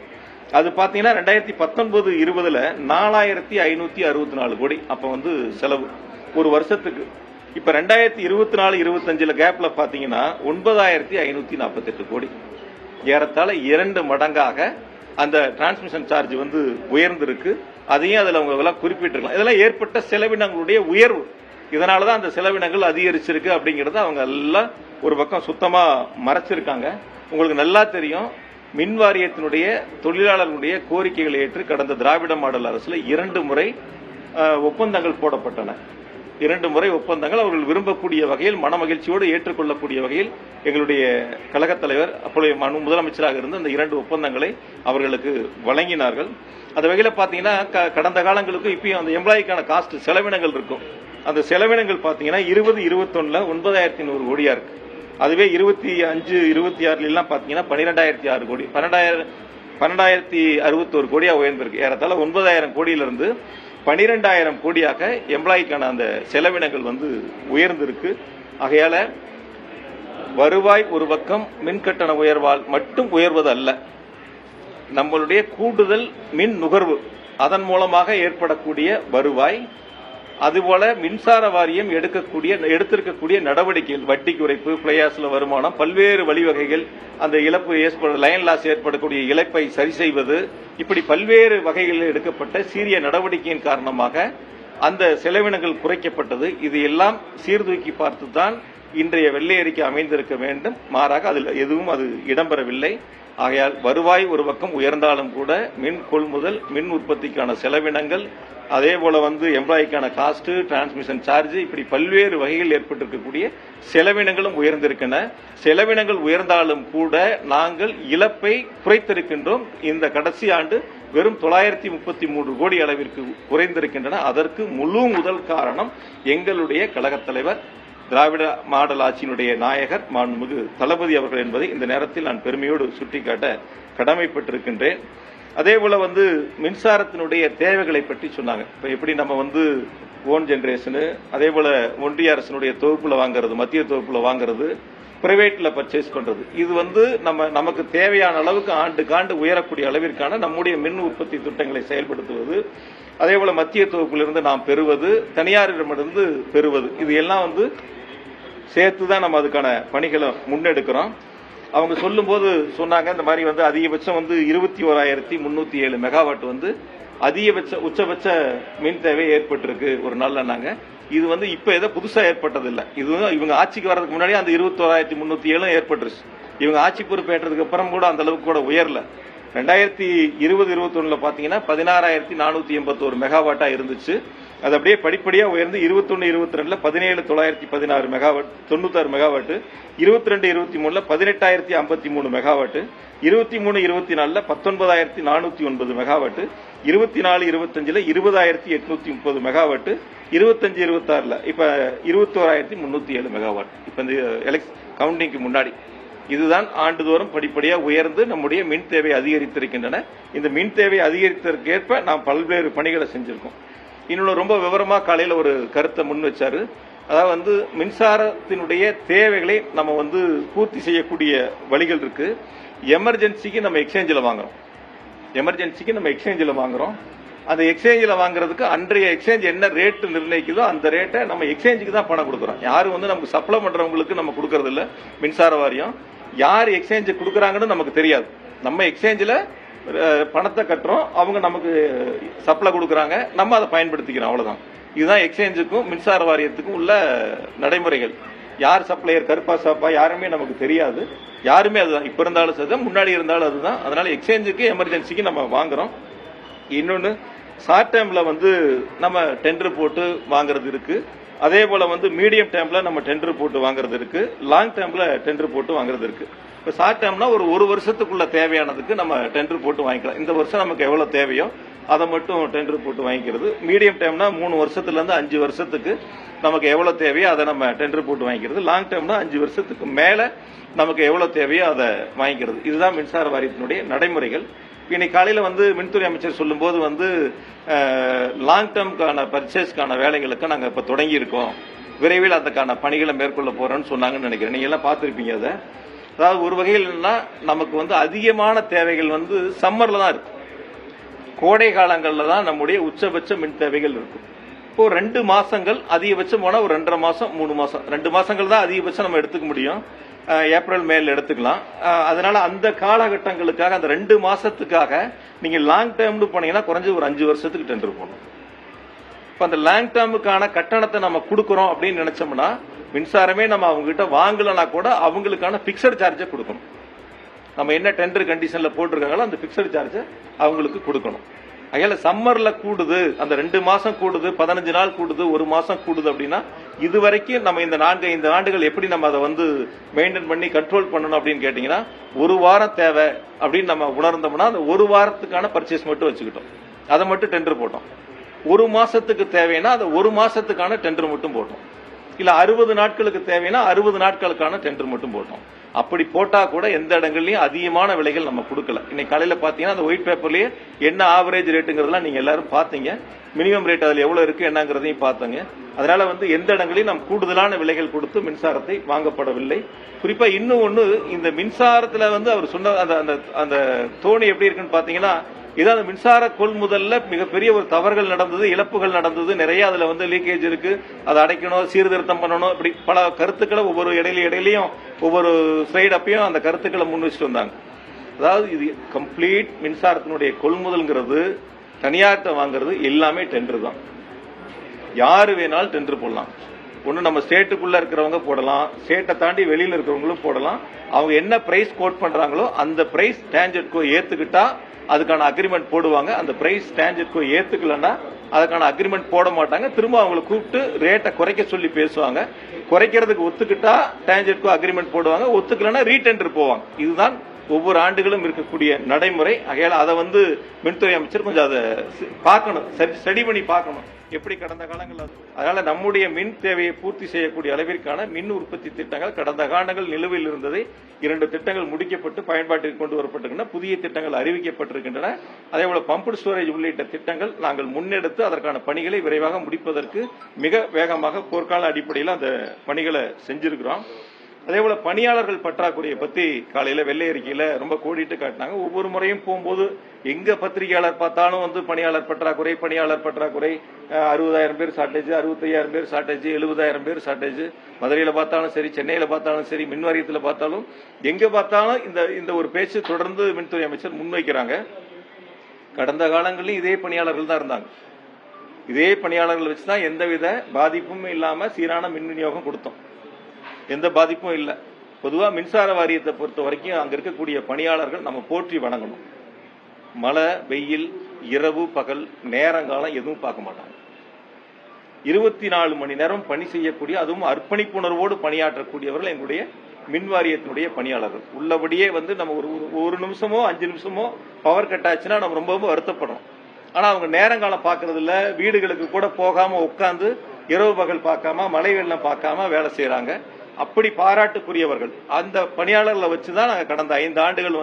அது பாத்தீங்கன்னா 2019-20 4,564 கோடி அப்ப செலவு ஒரு வருஷத்துக்கு. இப்ப 2024-25 கேப்ல பாத்தீங்கன்னா 9,548 கோடி. ஏறத்தாழ 2 மடங்காக அந்த டிரான்ஸ்மிஷன் சார்ஜ் உயர்ந்திருக்கு. அதையும் அதுல அவங்க குறிப்பிட்டிருக்கலாம். இதெல்லாம் ஏற்பட்ட செலவினங்களுடைய உயர்வு. இதனாலதான் அந்த செலவினங்கள் அதிகரிச்சிருக்கு அப்படிங்கறத அவங்க எல்லாம் ஒரு பக்கம் சுத்தமா மறைச்சிருக்காங்க. உங்களுக்கு நல்லா தெரியும், மின் வாரியத்தினுடைய தொழிலாளர்களுடைய கோரிக்கைகளை ஏற்று கடந்த திராவிட மாடல் அரசுல 2 முறை ஒப்பந்தங்கள் போடப்பட்டன. 2 முறை ஒப்பந்தங்கள் அவர்கள் விரும்பக்கூடிய வகையில் மனமகிழ்ச்சியோடு ஏற்றுக்கொள்ளக்கூடிய வகையில் எங்களுடைய கழகத் தலைவர் அப்போதைய முதலமைச்சராக இருந்து அந்த 2 ஒப்பந்தங்களை அவர்களுக்கு வழங்கினார்கள். அந்த வகையில பாத்தீங்கன்னா கடந்த காலங்களுக்கு இப்பயும் அந்த எம்ப்ளாய்க்கான காஸ்ட் செலவினங்கள் இருக்கும். அந்த செலவினங்கள் பாத்தீங்கன்னா 20-21 9,100 கோடியா இருக்கு. அதுவே 25-26 எல்லாம் பாத்தீங்கன்னா 12,006 கோடி 12,061 கோடியா உயர்ந்திருக்கு. ஏறத்தாழ 9,000 கோடியிலிருந்து 12,000 கோடியாக எம்ப்ளாய்க்கான அந்த செலவினங்கள் உயர்ந்திருக்கு. ஆகையால வருவாய் ஒரு பக்கம் மின்கட்டண உயர்வால் மட்டும் உயர்வது அல்ல, நம்மளுடைய கூடுதல் மின் நுகர்வு அதன் மூலமாக ஏற்படக்கூடிய வருவாய், அதுபோல மின்சார வாரியம் எடுத்திருக்கக்கூடிய நடவடிக்கைகள், வட்டி குறைப்பு, பிளையாஸ்ல வருமானம், பல்வேறு வழிவகைகள், அந்த இழப்பு லைன் லாஸ் ஏற்படக்கூடிய இழப்பை சரி செய்வது, இப்படி பல்வேறு வகைகளில் எடுக்கப்பட்ட சீரிய நடவடிக்கையின் காரணமாக அந்த செலவினங்கள் குறைக்கப்பட்டது. இது எல்லாம் சீர்தூக்கி பார்த்துதான் இன்றைய வெள்ளை அறிக்கை அமைந்திருக்க வேண்டும். மாறாக அதில் எதுவும் அது இடம்பெறவில்லை. ஆகையால் வருவாய் ஒரு பக்கம் உயர்ந்தாலும் கூட மின் கொள்முதல், மின் உற்பத்திக்கான செலவினங்கள், அதே போல எம்ப்ளாய்க்கான காஸ்ட், டிரான்ஸ்மிஷன் சார்ஜ், இப்படி பல்வேறு வகைகள் ஏற்பட்டிருக்கக்கூடிய செலவினங்களும் உயர்ந்திருக்கின்றன. செலவினங்கள் உயர்ந்தாலும் கூட நாங்கள் இழப்பை குறைத்திருக்கின்றோம். இந்த கடைசி ஆண்டு வெறும் 933 கோடி அளவிற்கு குறைந்திருக்கின்றன. அதற்கு முழு முதல் காரணம் எங்களுடைய கழகத் தலைவர், திராவிட மாடல் ஆட்சியினுடைய நாயகர் மாண்புமிகு தளபதி அவர்கள் என்பதை இந்த நேரத்தில் நான் பெருமையோடு சுட்டிக்காட்ட கடமைப்பட்டிருக்கின்றேன். அதே போல மின்சாரத்தினுடைய தேவைகளை பற்றி சொன்னாங்க. இப்ப எப்படி நம்ம ஓன் ஜெனரேஷனு, அதே போல ஒன்றிய அரசினுடைய தொகுப்புல வாங்குறது, மத்திய தொகுப்புல வாங்குறது, பிரைவேட்ல பர்ச்சேஸ் பண்றது, இது நமக்கு தேவையான அளவுக்கு ஆண்டுக்காண்டு உயரக்கூடிய அளவிற்கான நம்முடைய மின் உற்பத்தி திட்டங்களை செயல்படுத்துவது, அதே போல மத்திய தொகுப்பிலிருந்து நாம் பெறுவது, தனியாரிடமிருந்து பெறுவது, இது எல்லாம் சேர்த்துதான் நம்ம அதுக்கான பணிகளை முன்னெடுக்கிறோம். அவங்க சொல்லும் போது சொன்னாங்க, இந்த மாதிரி அதிகபட்சம் 21,307 மெகாவாட் அதிகபட்ச உச்சபட்ச மின் தேவை ஏற்பட்டிருக்கு ஒரு நாள்ல. இது இப்ப ஏதோ புதுசா ஏற்பட்டதில்லை. இது இவங்க ஆட்சிக்கு வர்றதுக்கு முன்னாடி அந்த 21,307 ஏற்பட்டுருச்சு. இவங்க ஆட்சி பொறுப்பேற்றதுக்கு அப்புறம் கூட அந்த அளவுக்கு கூட உயரல. 2020-21 பாத்தீங்கன்னா 16,481 மெகாவாட்டா இருந்துச்சு. அது அப்படியே படிப்படியா உயர்ந்து 21-22 17,916 megawatt 96 megawatt, 22-23 18,053 megawatt, 23-24 19,409 megawatt, 24-25 20,830 megawatt, 25-26 இப்ப 21,307 மெகாவாட். இப்ப இந்த கவுண்டிங்க்கு முன்னாடி இதுதான் ஆண்டுதோறும் படிப்படியா உயர்ந்து நம்முடைய மின் தேவை அதிகரித்திருக்கின்றன. இந்த மின் தேவை அதிகரித்ததற்கேற்ப நாம் பல்வேறு பணிகளை செஞ்சிருக்கோம். இன்னொன்று ரொம்ப விவரமா காலையில் ஒரு கருத்தை முன் வச்சாரு. அதாவது மின்சாரத்தினுடைய தேவைகளை நம்ம பூர்த்தி செய்யக்கூடிய வழிகள் இருக்கு. எமர்ஜென்சிக்கு நம்ம எக்ஸ்சேஞ்சில் வாங்குறோம். அந்த எக்ஸ்சேஞ்சில் வாங்குறதுக்கு அன்றைய எக்ஸ்சேஞ்ச் என்ன ரேட்டு நிர்ணயிக்குதோ அந்த ரேட்டை நம்ம எக்ஸ்சேஞ்சுக்கு தான் பணம் கொடுக்குறோம். யாரும் நமக்கு சப்ளை பண்றவங்களுக்கு நம்ம கொடுக்கறது இல்ல. மின்சார வாரியம் யார் எக்ஸ்சேஞ்சு கொடுக்குறாங்கன்னு நமக்கு தெரியாது. நம்ம எக்ஸ்சேஞ்சில் பணத்தை கட்டுறோம், அவங்க நமக்கு சப்ளை கொடுக்குறாங்க, நம்ம அதை பயன்படுத்திக்கிறோம், அவ்வளவுதான். இதுதான் எக்ஸ்சேஞ்சுக்கும் மின்சார வாரியத்துக்கும் உள்ள நடைமுறைகள். யார் சப்ளையர், கருப்பா சாப்பா யாருமே நமக்கு தெரியாது. யாருமே அதுதான், இப்ப இருந்தாலும் சரி, முன்னாடி இருந்தாலும் அதுதான். அதனால எக்ஸ்சேஞ்சுக்கு எமர்ஜென்சிக்கு நம்ம வாங்குறோம். இன்னொன்னு ஷார்ட் டைம்ல நம்ம டெண்டர் போட்டு வாங்குறது இருக்கு. அதே போல மீடியம் டைம்ல நம்ம டெண்டர் போட்டு வாங்குறது இருக்கு. லாங் டைம்ல டெண்டர் போட்டு வாங்குறது இருக்கு. இப்ப ஷார்ட் டைம்னா ஒரு வருஷத்துக்குள்ள தேவையானதுக்கு நம்ம டெண்டர் போட்டு வாங்கிக்கலாம். இந்த வருஷம் நமக்கு எவ்வளவு தேவையோ அதை மட்டும் டெண்டர் போட்டு வாங்கிக்கிறது. மீடியம் டைம்னா 3 வருஷத்துல இருந்து 5 வருஷத்துக்கு நமக்கு எவ்வளவு தேவையோ அதை நம்ம டெண்டர் போட்டு வாங்கிக்கிறது. லாங் டைம்னா 5 வருஷத்துக்கு மேல நமக்கு எவ்வளவு தேவையோ அதை வாங்கிக்கிறது. இதுதான் மின்சார வாரியத்தினுடைய நடைமுறைகள். இன்னைக்கு காலையில மின்துறை அமைச்சர் சொல்லும் போது லாங் டேர்ம்கான பர்ச்சேஸ்க்கான வேலைகளுக்கு நாங்க இப்ப தொடங்கி இருக்கோம், விரைவில் அதுக்கான பணிகளை மேற்கொள்ள போறோம்னு சொன்னாங்கன்னு நினைக்கிறேன். நீங்க எல்லாம் பார்த்திருப்பீங்க. அதை அதாவது ஒரு வகையில் நமக்கு அதிகமான தேவைகள் சம்மர்ல தான் இருக்கு. கோடை காலங்கள்ல தான் நம்முடைய உச்சபட்ச மின் தேவைகள் இருக்கும். இப்போ 2 மாசங்கள் அதிகபட்சம் போனா ஒரு 2.5 மாசம் 3 மாசம் 2 மாசங்கள் தான் அதிகபட்சம் நம்ம எடுத்துக்க முடியும். ஏப்ரல் மேல எடுத்துக்கலாம். அதனால அந்த காலகட்டங்களுக்காக அந்த 2 மாசத்துக்காக நீங்க லாங் டேர்ம்னு போனீங்கன்னா குறைஞ்சது ஒரு 5 வருஷத்துக்கு டெண்டர் போடணும். இப்ப அந்த லாங் டேர்முக்கான கட்டணத்தை நம்ம கொடுக்கறோம் அப்படின்னு நினைச்சோம்னா மின்சாரமே நம்ம அவங்க கிட்ட வாங்கலனா கூட அவங்களுக்கான பிக்சட் சார்ஜை கொடுக்கணும். நம்ம என்ன டெண்டர் கண்டிஷன்ல போட்டிருக்காங்களோ அந்த பிக்சட் சார்ஜை அவங்களுக்கு கொடுக்கணும். அதனால சம்மர்ல கூடுது, அந்த 2 மாசம் கூடுது, 15 நாள் கூடுது, 1 மாசம் கூடுது அப்படின்னா இதுவரைக்கும் நம்ம இந்த 4-5 ஆண்டுகள் எப்படி நம்ம அதை மெயின்டைன் பண்ணி கண்ட்ரோல் பண்ணணும் அப்படின்னு கேட்டீங்கன்னா 1 வாரம் தேவை அப்படின்னு நம்ம உணர்ந்தோம்னா அந்த 1 வாரத்துக்கான பர்ச்சேஸ் மட்டும் வச்சுக்கிட்டோம், அதை மட்டும் டெண்டர் போட்டோம். 1 மாசத்துக்கு தேவைன்னா அந்த 1 மாசத்துக்கான டெண்டர் மட்டும் போட்டோம். இல்ல 60 நாட்களுக்கு தேவைன்னா 60 நாட்களுக்கான டெண்டர் மட்டும் போட்டோம். அப்படி போட்டா கூட எந்த இடங்கள்லயும் அதிகமான விலைகள் நம்ம கொடுக்கல. இன்னைக்கு காலையில பாத்தீங்கன்னா அந்த ஒயிட் பேப்பர்லயே என்ன ஆவரேஜ் ரேட்டுங்கிறதுலாம் நீங்க எல்லாரும் பாத்தீங்க. மினிமம் ரேட் அதுல எவ்வளவு இருக்கு என்னங்கிறதையும் பார்த்தங்க. அதனால எந்த இடங்களையும் நம்ம கூடுதலான விலைகள் கொடுத்து மின்சாரத்தை வாங்கப்படவில்லை. குறிப்பா இன்னும் ஒண்ணு, இந்த மின்சாரத்துல அவர் சொன்ன அந்த தோணி எப்படி இருக்குன்னு பாத்தீங்கன்னா இதான் அந்த மின்சார கொள்முதல்ல மிகப்பெரிய ஒரு தவறுகள் நடந்தது, இழப்புகள் நடந்தது, நிறைய அதுல லீக்கேஜ் இருக்கு, அதை அடைக்கணும், சீர்திருத்தம் பண்ணணும், இப்படி பல கருத்துக்களை ஒவ்வொரு இடையிலையும் ஒவ்வொரு ஸ்லைட் அப்பயும் அந்த கருத்துக்களை முன் வச்சுட்டு வந்தாங்க. அதாவது இது கம்ப்ளீட் மின்சாரத்தினுடைய கொள்முதல்ங்கிறது தனியார்ட்ட வாங்குறது எல்லாமே டெண்டர் தான். யாரு வேணாலும் டெண்டர் போடலாம். ஒண்ணு நம்ம ஸ்டேட்டுக்குள்ள இருக்கிறவங்க போடலாம், ஸ்டேட்டை தாண்டி வெளியில இருக்கிறவங்களும் போடலாம். அவங்க என்ன பிரைஸ் கோட் பண்றாங்களோ அந்த பிரைஸ் டான்ஜெட்கோ ஏத்துக்கிட்டா அதுக்கான அக்ரிமெண்ட் போடுவாங்க. அந்த பிரைஸ் டான்ஜெட்கோ ஏத்துக்கலன்னா அதுக்கான அக்ரிமெண்ட் போட மாட்டாங்க. திரும்ப அவங்களை கூப்பிட்டு ரேட்டை குறைக்க சொல்லி பேசுவாங்க. குறைக்கிறதுக்கு ஒத்துக்கிட்டா டான்ஜெட்கோ அக்ரிமெண்ட் போடுவாங்க, ஒத்துக்கலன்னா ரீடெண்டர் போவாங்க. இதுதான் ஒவ்வொரு ஆண்டுகளும் இருக்கக்கூடிய நடைமுறை. ஆகையால அதை மின்துறை அமைச்சர் கொஞ்சம் அதை பார்க்கணும், ஸ்டடி பண்ணி பார்க்கணும் எப்படி கடந்த காலங்கள். அதனால நம்முடைய மின் தேவையை பூர்த்தி செய்யக்கூடிய அளவிற்கான மின் உற்பத்தி திட்டங்கள் கடந்த காலங்கள் நிலுவையில் இருந்ததை 2 திட்டங்கள் முடிக்கப்பட்டு பயன்பாட்டிற்கு கொண்டு வரப்பட்டிருக்கின்றன. புதிய திட்டங்கள் அறிவிக்கப்பட்டிருக்கின்றன. அதேபோல பம்பு ஸ்டோரேஜ் உள்ளிட்ட திட்டங்கள் நாங்கள் முன்னெடுத்து அதற்கான பணிகளை விரைவாக முடிப்பதற்கு மிக வேகமாக போர்க்கால அடிப்படையில் அந்த பணிகளை செஞ்சிருக்கிறோம். அதேபோல பணியாளர்கள் பற்றாக்குறையை பத்தி காலையில வெள்ளை அறிக்கையில ரொம்ப கோடிட்டு காட்டினாங்க. ஒவ்வொரு முறையும் போகும்போது எங்க பத்திரிகையாளர் பார்த்தாலும் பணியாளர் பற்றாக்குறை 60,000 பேர் ஷார்டேஜ், 65,000 பேர் ஷார்டேஜ், 70,000 பேர் ஷார்டேஜ். மதுரையில பார்த்தாலும் சரி, சென்னையில பார்த்தாலும் சரி, மின்வாரியத்தில் பார்த்தாலும் எங்க பார்த்தாலும் இந்த ஒரு பேச்சு தொடர்ந்து மின்துறை அமைச்சர் முன்வைக்கிறாங்க. கடந்த காலங்களிலும் இதே பணியாளர்கள் தான் இருந்தாங்க. இதே பணியாளர்கள் வச்சுதான் எந்தவித பாதிப்பும் இல்லாம சீரான மின் விநியோகம் கொடுத்தோம். எந்த பாதிப்பும் இல்லை. பொதுவா மின்சார வாரியத்தை பொறுத்த வரைக்கும் அங்க இருக்கக்கூடிய பணியாளர்கள் நம்ம போற்றி வணங்கணும். மழை, வெயில், இரவு, பகல், நேரங்காலம் எதுவும் பார்க்க மாட்டாங்க. 24 மணி நேரம் பணி செய்யக்கூடிய, அதுவும் அர்ப்பணிப்புணர்வோடு பணியாற்றக்கூடியவர்கள் எங்களுடைய மின் வாரியத்தினுடைய பணியாளர்கள். உள்ளபடியே நம்ம ஒரு நிமிஷமோ 5 நிமிஷமோ பவர் கட் ஆச்சுன்னா நம்ம ரொம்ப வருத்தப்படுறோம். ஆனா அவங்க நேரங்காலம் பாக்குறது இல்ல, வீடுகளுக்கு கூட போகாம உட்கார்ந்து இரவு பகல் பார்க்காம மழை வெள்ளம் பார்க்காம வேலை செய்யறாங்க. அப்படி பாராட்டுக்குரியவர்கள். அந்த பணியாளர்களை வச்சுதான் நாங்கள் கடந்த 5 ஆண்டுகள்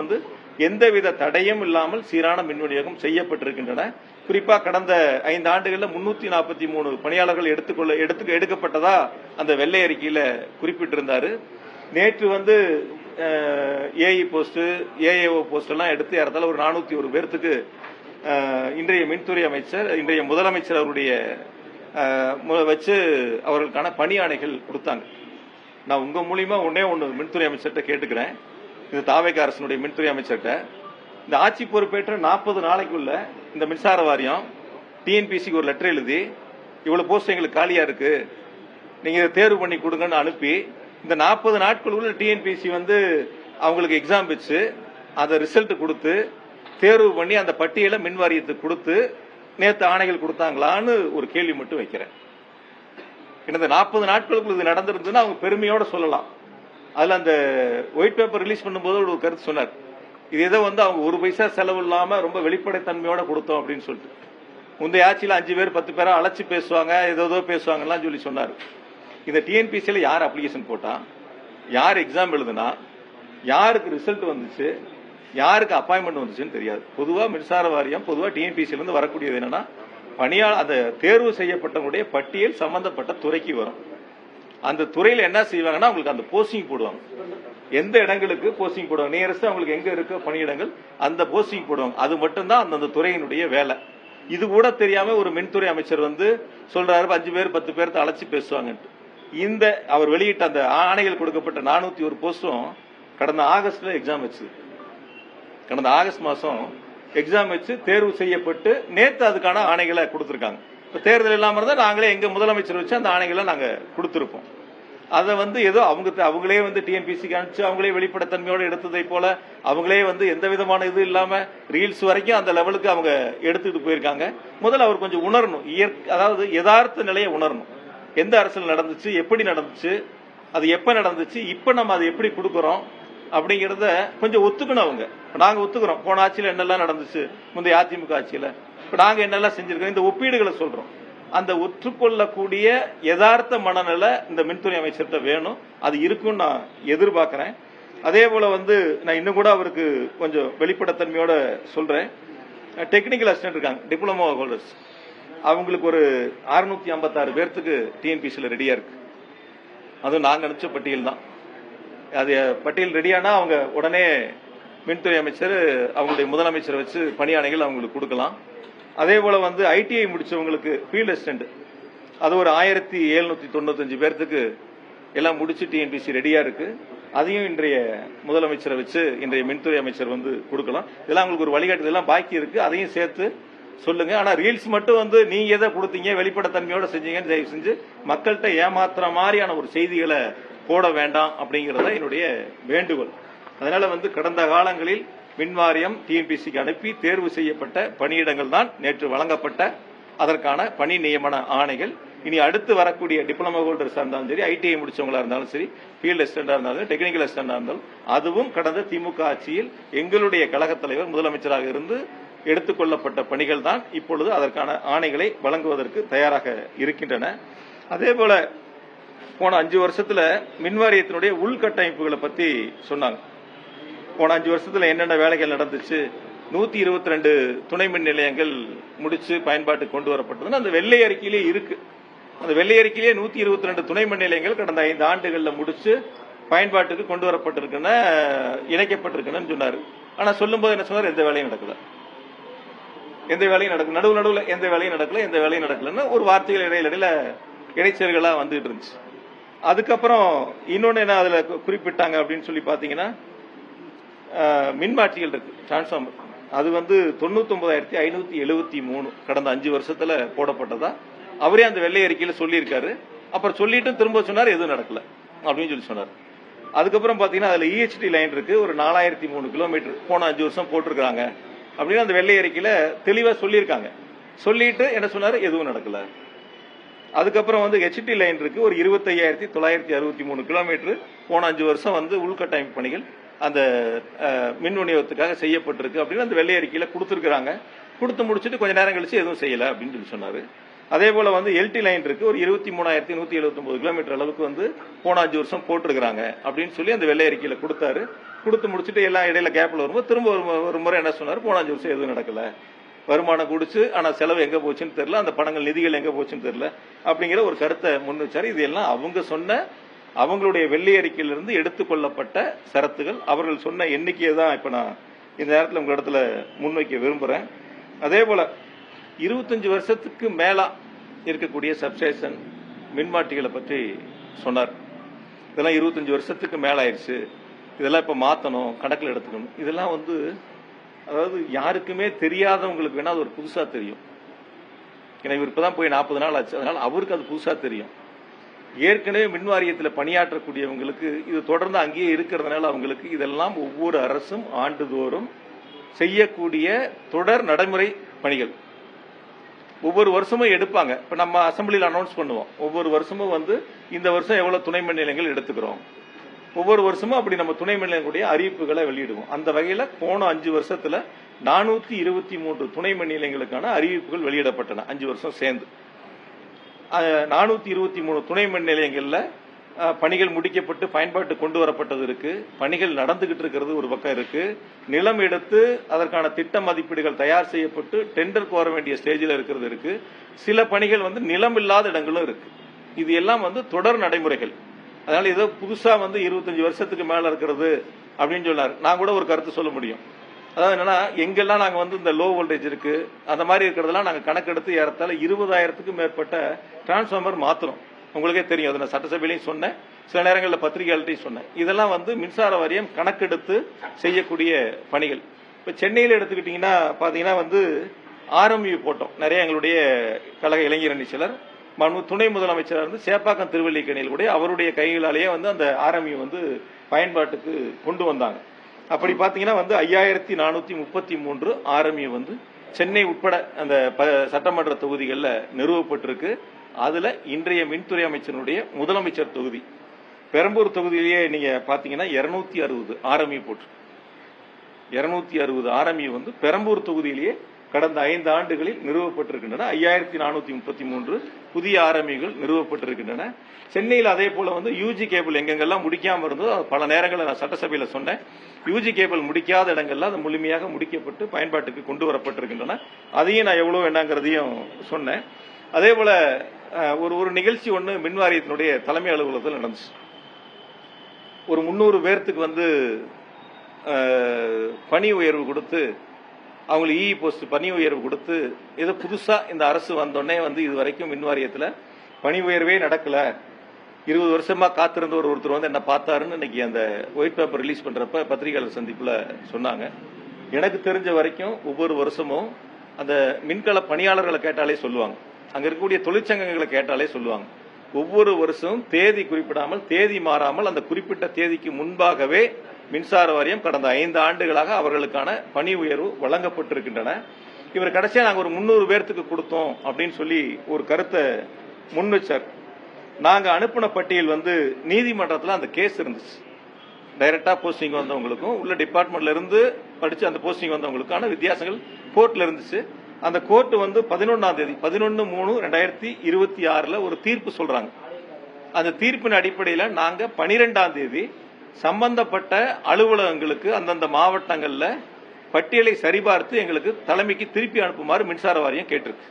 எந்தவித தடையும் இல்லாமல் சீரான மின் விநியோகம் செய்யப்பட்டிருக்கின்றன. குறிப்பா கடந்த 5 ஆண்டுகளில் 343 பணியாளர்கள் எடுக்கப்பட்டதா அந்த வெள்ளை அறிக்கையில குறிப்பிட்டிருந்தாரு. நேற்று வந்து ஏஇ போஸ்ட், ஏஏஓ போஸ்ட் எல்லாம் எடுத்து ஏறத்தாழ ஒரு 401 பேர்த்துக்கு இன்றைய மின்துறை அமைச்சர், இன்றைய முதலமைச்சர் அவருடைய வச்சு அவர்களுக்கான பணி ஆணைகள் கொடுத்தாங்க. நான் உங்க மூலியமா ஒண்ணு மின்துறை அமைச்சர்கிட்ட கேட்டுக்கிறேன். இது தாவேகா அரசினுடைய மின்துறை அமைச்சர்கிட்ட, இந்த ஆட்சி பொறுப்பேற்ற 40 நாளைக்குள்ள இந்த மின்சார வாரியம் டிஎன்பிசிக்கு ஒரு லெட்டர் எழுதி இவ்வளவு போஸ்ட் எங்களுக்கு காலியா இருக்கு, நீங்க தேர்வு பண்ணி கொடுங்கன்னு அனுப்பி இந்த 40 நாட்களுக்குள்ள டிஎன்பிசி வந்து அவங்களுக்கு எக்ஸாம் வச்சு அதை ரிசல்ட் கொடுத்து தேர்வு பண்ணி அந்த பட்டியலை மின் வாரியத்துக்கு கொடுத்து நேற்று ஆணைகள் கொடுத்தாங்களான்னு ஒரு கேள்வி மட்டும் வைக்கிறேன். இந்த 40 நாட்களுக்குள்ள இது நடந்திருந்ததுன்னா அவங்க பெருமையோட சொல்லலாம். அதுல அந்த ஒயிட் பேப்பர் ரிலீஸ் பண்ணும்போது ஒரு கருத்து சொன்னார், இது ஏதோ வந்து அவங்க ஒரு பைசா செலவு இல்லாம ரொம்ப வெளிப்படைத்தன்மையோட கொடுத்தோம் அப்படின்னு சொல்லிட்டு. முந்தைய ஆட்சியில் 5 பேர் 10 பேரா அழைச்சு பேசுவாங்க, ஏதோ பேசுவாங்கலாம் சொல்லி சொன்னார். இந்த டிஎன்பிசியில யார் அப்ளிகேஷன் போட்டா, யார் எக்ஸாம் எழுதுனா, யாருக்கு ரிசல்ட் வந்துச்சு, யாருக்கு அப்பாயின்மெண்ட் வந்துச்சுன்னு தெரியாது. பொதுவா மின்சார வாரியம் பொதுவா டிஎன்பிசியில இருந்து வரக்கூடியது என்னன்னா, அந்த தேர்வு செய்யப்பட்டவங்களுடைய பட்டியல் சம்பந்தப்பட்ட துறைக்கு வரும். அந்த துறையில என்ன செய்வாங்கன்னா அவங்களுக்கு அந்த போஸ்டிங் போடுவாங்க. எந்த இடங்களுக்கு போஸ்டிங் போடுவாங்க, நியரஸ்ட் அவங்களுக்கு எங்க இருக்க பணியிடங்கள் அந்த போஸ்டிங் போடுவாங்க. அது மட்டும்தான் அந்த துறையினுடைய வேலை. இது கூட தெரியாம ஒரு மின்துறை அமைச்சர் வந்து சொல்றாரு 5 பேர் 10 பேர்த்த அழைச்சி பேசுவாங்க. இந்த அவர் வெளியிட்ட அந்த ஆணைகள் கொடுக்கப்பட்ட 401 போஸ்டும் கடந்த ஆகஸ்ட்ல எக்ஸாம் வச்சு, கடந்த ஆகஸ்ட் மாசம் எக்ஸாம் வச்சு தேர்வு செய்யப்பட்டு நேற்று அதுக்கான ஆணைகளை கொடுத்திருக்காங்க. இப்ப தேர்தல் இல்லாம இருந்தா நாங்களே எங்க முதலமைச்சர் வச்சு அந்த ஆணைகளை நாங்க கொடுத்திருப்போம். அதை வந்து ஏதோ அவங்களே வந்து டிஎன்பிசிக்கு அனுப்பிச்சு அவங்களே வெளிப்படைத்தன்மையோடு எடுத்ததை போல அவங்களே வந்து எந்த விதமான இது இல்லாம ரீல்ஸ் வரைக்கும் அந்த லெவலுக்கு அவங்க எடுத்துட்டு போயிருக்காங்க. முதல்ல அவர் கொஞ்சம் உணரணும், அதாவது யதார்த்த நிலையை உணரணும். எந்த அரசியல் நடந்துச்சு, எப்படி நடந்துச்சு, அது எப்ப நடந்துச்சு, இப்ப நம்ம அதை எப்படி கொடுக்கறோம் அப்படிங்கறத கொஞ்சம் ஒத்துக்கணும். அவங்க நாங்க ஒத்துக்கிறோம், போன ஆட்சியில என்னெல்லாம் நடந்துச்சு, முந்தைய அதிமுக ஆட்சியில இப்ப நாங்க என்னெல்லாம் செஞ்சிருக்கோம், இந்த ஒப்பீடுகளை சொல்றோம். அந்த ஒற்றுக்கொள்ளக்கூடிய யதார்த்த மனநிலை இந்த மின்துறை அமைச்சர்கிட்ட வேணும். அது இருக்குன்னு நான் எதிர்பார்க்கிறேன். அதே போல வந்து நான் இன்னும் கூட அவருக்கு கொஞ்சம் வெளிப்படைத்தன்மையோட சொல்றேன். டெக்னிக்கல் அசிஸ்டன்ட் இருக்காங்க, டிப்ளமோ ஹோல்டர்ஸ், அவங்களுக்கு ஒரு 656 பேர்த்துக்கு டிஎன்பிசியில் ரெடியா இருக்கு. அதுவும் நாங்க அனுப்பிச்ச பட்டியல் தான். அது பட்டியல் ரெடியானா அவங்க உடனே மின்துறை அமைச்சர் அவங்களுடைய முதலமைச்சரை வச்சு பணியாணைகள் அவங்களுக்கு கொடுக்கலாம். அதே போல வந்து ஐடிஐ முடிச்சவங்களுக்கு ஃபீல்ட் அசிஸ்டன்ட், அது ஒரு 1795 பேர்த்துக்கு எல்லாம் முடிச்சு டிஎன்பிசி ரெடியா இருக்கு. அதையும் இன்றைய முதலமைச்சரை வச்சு இன்றைய மின்துறை அமைச்சர் வந்து கொடுக்கலாம். இதெல்லாம் உங்களுக்கு ஒரு வழிகாட்டு, இதெல்லாம் பாக்கி இருக்கு, அதையும் சேர்த்து சொல்லுங்க. ஆனா ரீல்ஸ் மட்டும் வந்து நீங்க எதை கொடுத்தீங்க, வெளிப்படைத்தன்மையோட செஞ்சீங்கன்னு தயவு செஞ்சு மக்கள்கிட்ட ஏமாத்துற மாதிரியான ஒரு செய்திகளை போட வேண்டாம் அப்படிங்கறத என்னுடைய வேண்டுகோள். அதனால வந்து கடந்த காலங்களில் மின்வாரியம் டிஎன்பிசிக்கு அனுப்பி தேர்வு செய்யப்பட்ட பணியிடங்கள் தான் நேற்று வழங்கப்பட்ட அதற்கான பணி நியமன ஆணைகள். இனி அடுத்து வரக்கூடிய டிப்ளமோ ஹோல்டர்ஸா இருந்தாலும் சரி, ஐடிஐ முடிச்சவங்களா இருந்தாலும் சரி, ஃபீல்ட் அசிஸ்டண்டா இருந்தாலும் டெக்னிக்கல் அசிஸ்டண்டா இருந்தாலும், அதுவும் கடந்த திமுக ஆட்சியில் எங்களுடைய கழக தலைவர் முதலமைச்சராக இருந்து எடுத்துக்கொள்ளப்பட்ட பணிகள் தான் இப்பொழுது அதற்கான ஆணைகளை வழங்குவதற்கு தயாராக இருக்கின்றன. அதே போல போன 5 வருஷத்துல மின்வாரியத்தினுடைய உள்கட்டமைப்புகளை பத்தி சொன்னாங்க. போன 5 வருஷத்துல என்னென்ன வேலைகள் நடந்துச்சு, 122 துணை மின் நிலையங்கள் முடிச்சு பயன்பாட்டுக்கு கொண்டு வரப்பட்டதுன்னு அந்த வெள்ளை அறிக்கையிலே இருக்கு. அந்த வெள்ளை அறிக்கையிலே 122 துணை மின் நிலையங்கள் கடந்த 5 ஆண்டுகள்ல முடிச்சு பயன்பாட்டுக்கு கொண்டு வரப்பட்டிருக்குன்னு இணைக்கப்பட்டிருக்குன்னு சொன்னாரு. ஆனா சொல்லும் போது என்ன சொன்னார், எந்த வேலையும் நடக்கல, எந்த வேலையும் நடக்கல, நடுவுல எந்த வேலையும் நடக்கல, எந்த வேலையும் நடக்கலன்னு ஒரு வார்த்தைகள் இடையில இடைச்சல்களா வந்துட்டு இருந்துச்சு. அதுக்கப்புறம் இன்னொன்னு என்ன அதுல குறிப்பிட்டாங்க அப்படின்னு சொல்லி பாத்தீங்கன்னா, மின்மாற்றிகள் இருக்கு, டிரான்ஸ்பார்மர், அது வந்து 99,573 கடந்த 5 வருஷத்துல போடப்பட்டதா அவரே அந்த வெள்ளை அறிக்கையில சொல்லியிருக்காரு. அப்புறம் சொல்லிட்டு திரும்ப சொன்னார் எதுவும் நடக்கல அப்படின்னு சொல்லி சொன்னார். அதுக்கப்புறம் பாத்தீங்கன்னா அதுல இஹெச்டி லைன் இருக்கு, ஒரு 4003 கிலோமீட்டர் போன 5 வருஷம் போட்டிருக்காங்க அப்படின்னு அந்த வெள்ளை அறிக்கையில தெளிவா சொல்லியிருக்காங்க. சொல்லிட்டு என்ன சொன்னாரு, எதுவும் நடக்கல. அதுக்கப்புறம் வந்து ஹெச்டி லைன் இருக்கு, ஒரு 25,963 கிலோமீட்டர் போன 5 வருஷம் வந்து உள்கட்டமைப்பு பணிகள் அந்த மின் விநியோகத்துக்காக செய்யப்பட்டிருக்கு அப்படின்னு அந்த வெள்ளை அறிக்கையில கொடுத்துருக்காங்க. கொடுத்து முடிச்சுட்டு கொஞ்ச நேரம் கழிச்சு எதுவும் செய்யல அப்படின்னு சொல்லி சொன்னாரு. அதே போல வந்து எல்டி லைன் இருக்கு, ஒரு 23,179 கிலோமீட்டர் அளவுக்கு வந்து போன 5 வருஷம் போட்டிருக்காங்க அப்படின்னு சொல்லி அந்த வெள்ளை அறிக்கையில கொடுத்தாரு. கொடுத்து முடிச்சுட்டு எல்லாம் இடையில கேப்ல வரும்போது திரும்ப ஒரு முறை என்ன சொன்னாரு, போன 5 வருஷம் எதுவும் நடக்கல, வருமானம் கூடிச்சு, ஆனால் செலவு எங்கே போச்சுன்னு தெரியல, அந்த பணங்கள் நிதிகள் எங்கே போச்சுன்னு தெரியல அப்படிங்கிற ஒரு கருத்தை முன் வச்சார். இது எல்லாம் அவங்க சொன்ன அவங்களுடைய வெள்ளை அறிக்கையிலிருந்து எடுத்துக்கொள்ளப்பட்ட சரத்துகள், அவர்கள் சொன்ன எண்ணிக்கையை தான் இப்போ நான் இந்த நேரத்தில் உங்க இடத்துல முன்வைக்க விரும்புகிறேன். அதே போல 25 வருஷத்துக்கு மேலா இருக்கக்கூடிய சப்ஸ்டேஷன் மின்மாட்டிகளை பற்றி சொன்னார். இதெல்லாம் 25 வருஷத்துக்கு மேல ஆயிடுச்சு, இதெல்லாம் இப்ப மாத்தணும், கணக்கில் எடுத்துக்கணும். இதெல்லாம் அதாவது யாருக்குமே தெரியாதவங்களுக்கு வேணா அது ஒரு புதுசா தெரியும். ஏன்னா இவர் இப்பதான் போய் 40 நாள் ஆச்சு, அதனால அவருக்கு அது புதுசா தெரியும். ஏற்கனவே மின் வாரியத்தில் பணியாற்றக்கூடியவங்களுக்கு இது தொடர்ந்து அங்கேயே இருக்கிறதுனால அவங்களுக்கு இதெல்லாம் ஒவ்வொரு அரசும் ஆண்டுதோறும் செய்யக்கூடிய தொடர் நடைமுறை பணிகள். ஒவ்வொரு வருஷமும் எடுப்பாங்க. இப்ப நம்ம அசம்பிளியில் அனௌன்ஸ் பண்ணுவோம், ஒவ்வொரு வருஷமும் இந்த வருஷம் எவ்வளவு துணை மின் நிலையங்கள் எடுத்துக்கிறோம், ஒவ்வொரு வருஷமும் அப்படி நம்ம துணை மின் நிலையங்களுடைய அறிவிப்புகளை வெளியிடுவோம். அந்த வகையில போன 5 வருஷத்துல 423 துணை மின் நிலையங்களுக்கான அறிவிப்புகள் வெளியிடப்பட்டன. 5 வருஷம் சேர்ந்து 423 துணை மின் நிலையங்கள்ல பணிகள் முடிக்கப்பட்டு பயன்பாட்டு கொண்டு வரப்பட்டது இருக்கு, பணிகள் நடந்துகிட்டு இருக்கிறது ஒரு பக்கம் இருக்கு, நிலம் எடுத்து அதற்கான திட்ட மதிப்பீடுகள் தயார் செய்யப்பட்டு டெண்டர் கோர வேண்டிய ஸ்டேஜில் இருக்கிறது இருக்கு, சில பணிகள் நிலம் இல்லாத இடங்களும் இருக்கு. இது எல்லாம் தொடர் நடைமுறைகள். அதனால ஏதோ புதுசா 25 வருஷத்துக்கு மேல இருக்கிறது அப்படின்னு சொன்னார். நான் கூட ஒரு கருத்து சொல்ல முடியும். அதாவது என்னன்னா, எங்கெல்லாம் நாங்க இந்த லோ வோல்டேஜ் இருக்கு அந்த மாதிரி இருக்கிறதெல்லாம் நாங்க கணக்கெடுத்து ஏறத்தால 20,000க்கும் மேற்பட்ட டிரான்ஸ்பார்மர் மாத்திரம். உங்களுக்கே தெரியும், அதை நான் சட்டசபையிலையும் சொன்னேன், சில நேரங்களில் பத்திரிகையாளர்கிட்டையும் சொன்னேன். இதெல்லாம் மின்சார வாரியம் கணக்கெடுத்து செய்யக்கூடிய பணிகள். இப்ப சென்னையில் எடுத்துக்கிட்டீங்கன்னா பாத்தீங்கன்னா ஆர்எம்யூ போட்டோம். நிறைய எங்களுடைய கழக இளைஞர் அணி சிலர் துணை முதலமைச்சராக சேப்பாக்கம் திருவல்லிக்கணியில் கூட அவருடைய கைகளாலேயே அந்த ஆர்எம்யூ பயன்பாட்டுக்கு கொண்டு வந்தாங்க. அப்படி பாத்தீங்கன்னா 5433 ஆர்எம்யூ சென்னை உட்பட அந்த சட்டமன்ற தொகுதிகளில் நிறுவப்பட்டிருக்கு. அதுல இன்றைய மின்துறை அமைச்சருடைய முதலமைச்சர் தொகுதி பெரம்பூர் தொகுதியிலேயே நீங்க பாத்தீங்கன்னா 260 ஆர்எம்யூ போட்டு 260 ஆர்எம்யூ பெரம்பூர் தொகுதியிலேயே கடந்த 5 ஆண்டுகளில் நிறுவப்பட்டிருக்கின்றன. 5433 புதிய ஆர்எம்யூகள் நிறுவப்பட்டிருக்கின்றன. சென்னையில் அதே போல யூஜி கேபிள் எங்கெங்கெல்லாம் முடிக்காம இருந்ததோ பல நேரங்களில் நான் சட்டசபையில சொன்னேன், யூஜி கேபிள் முடிக்காத இடங்கள்ல அது முழுமையாக முடிக்கப்பட்டு பயன்பாட்டுக்கு கொண்டு வரப்பட்டிருக்கின்றன. அதையும் நான் எவ்வளவு வேண்டாங்கிறதையும் சொன்னேன். அதே போல ஒரு நிகழ்ச்சி ஒன்று மின்வாரியத்தினுடைய தலைமை அலுவலகத்தில் நடந்துச்சு. ஒரு 300 பேர்த்துக்கு பணி உயர்வு கொடுத்து, அவங்களுக்கு இ போஸ்ட் பணி உயர்வு கொடுத்து, ஏதோ புதுசா இந்த அரசு வந்தோடனே இது வரைக்கும் மின்வாரியத்தில் பணி உயர்வே நடக்கல, 20 வருஷமா காத்திருந்த ஒருத்தர் என்ன பார்த்தாருன்னு இன்னைக்கு அந்த ஒயிட் பேப்பர் ரிலீஸ் பண்றப்ப பத்திரிகையாளர் சந்திப்புல சொன்னாங்க. எனக்கு தெரிஞ்ச வரைக்கும் ஒவ்வொரு வருஷமும் அந்த மின்கல பணியாளர்களை கேட்டாலே சொல்லுவாங்க, அங்க இருக்கக்கூடிய தொழிற்சங்கங்களை கேட்டாலே சொல்லுவாங்க, ஒவ்வொரு வருஷமும் தேதி குறிப்பிடாமல் தேதி மாறாமல் அந்த குறிப்பிட்ட தேதிக்கு முன்பாகவே மின்சார வாரியம் கடந்த 5 ஆண்டுகளாக அவர்களுக்கான பணி உயர்வு வழங்கப்பட்டிருக்கின்றன. இவர் கடைசியா நாங்க ஒரு 300 பேர்த்துக்கு கொடுத்தோம் அப்படின்னு சொல்லி ஒரு கருத்தை முன் வச்சார். நாங்க அனுப்பின பட்டியல் நீதிமன்றத்தில் அந்த கேஸ் இருந்துச்சு. டைரக்டா போஸ்டிங் வந்தவங்களுக்கும் உள்ள டிபார்ட்மெண்ட்ல இருந்து படிச்சு அந்த போஸ்டிங் வந்தவங்களுக்கான வித்தியாசங்கள் கோர்ட்ல இருந்துச்சு. அந்த கோர்ட் 11ஆம் தேதி 11/3/2026 ஒரு தீர்ப்பு சொல்றாங்க. அந்த தீர்ப்பின் அடிப்படையில் நாங்க 12ஆம் தேதி சம்பந்தப்பட்ட அலுவலகங்களுக்கு அந்தந்த மாவட்டங்கள்ல பட்டியலை சரிபார்த்து எங்களுக்கு தலைமைக்கு திருப்பி அனுப்புமாறு மின்சார வாரியம் கேட்டிருக்கு.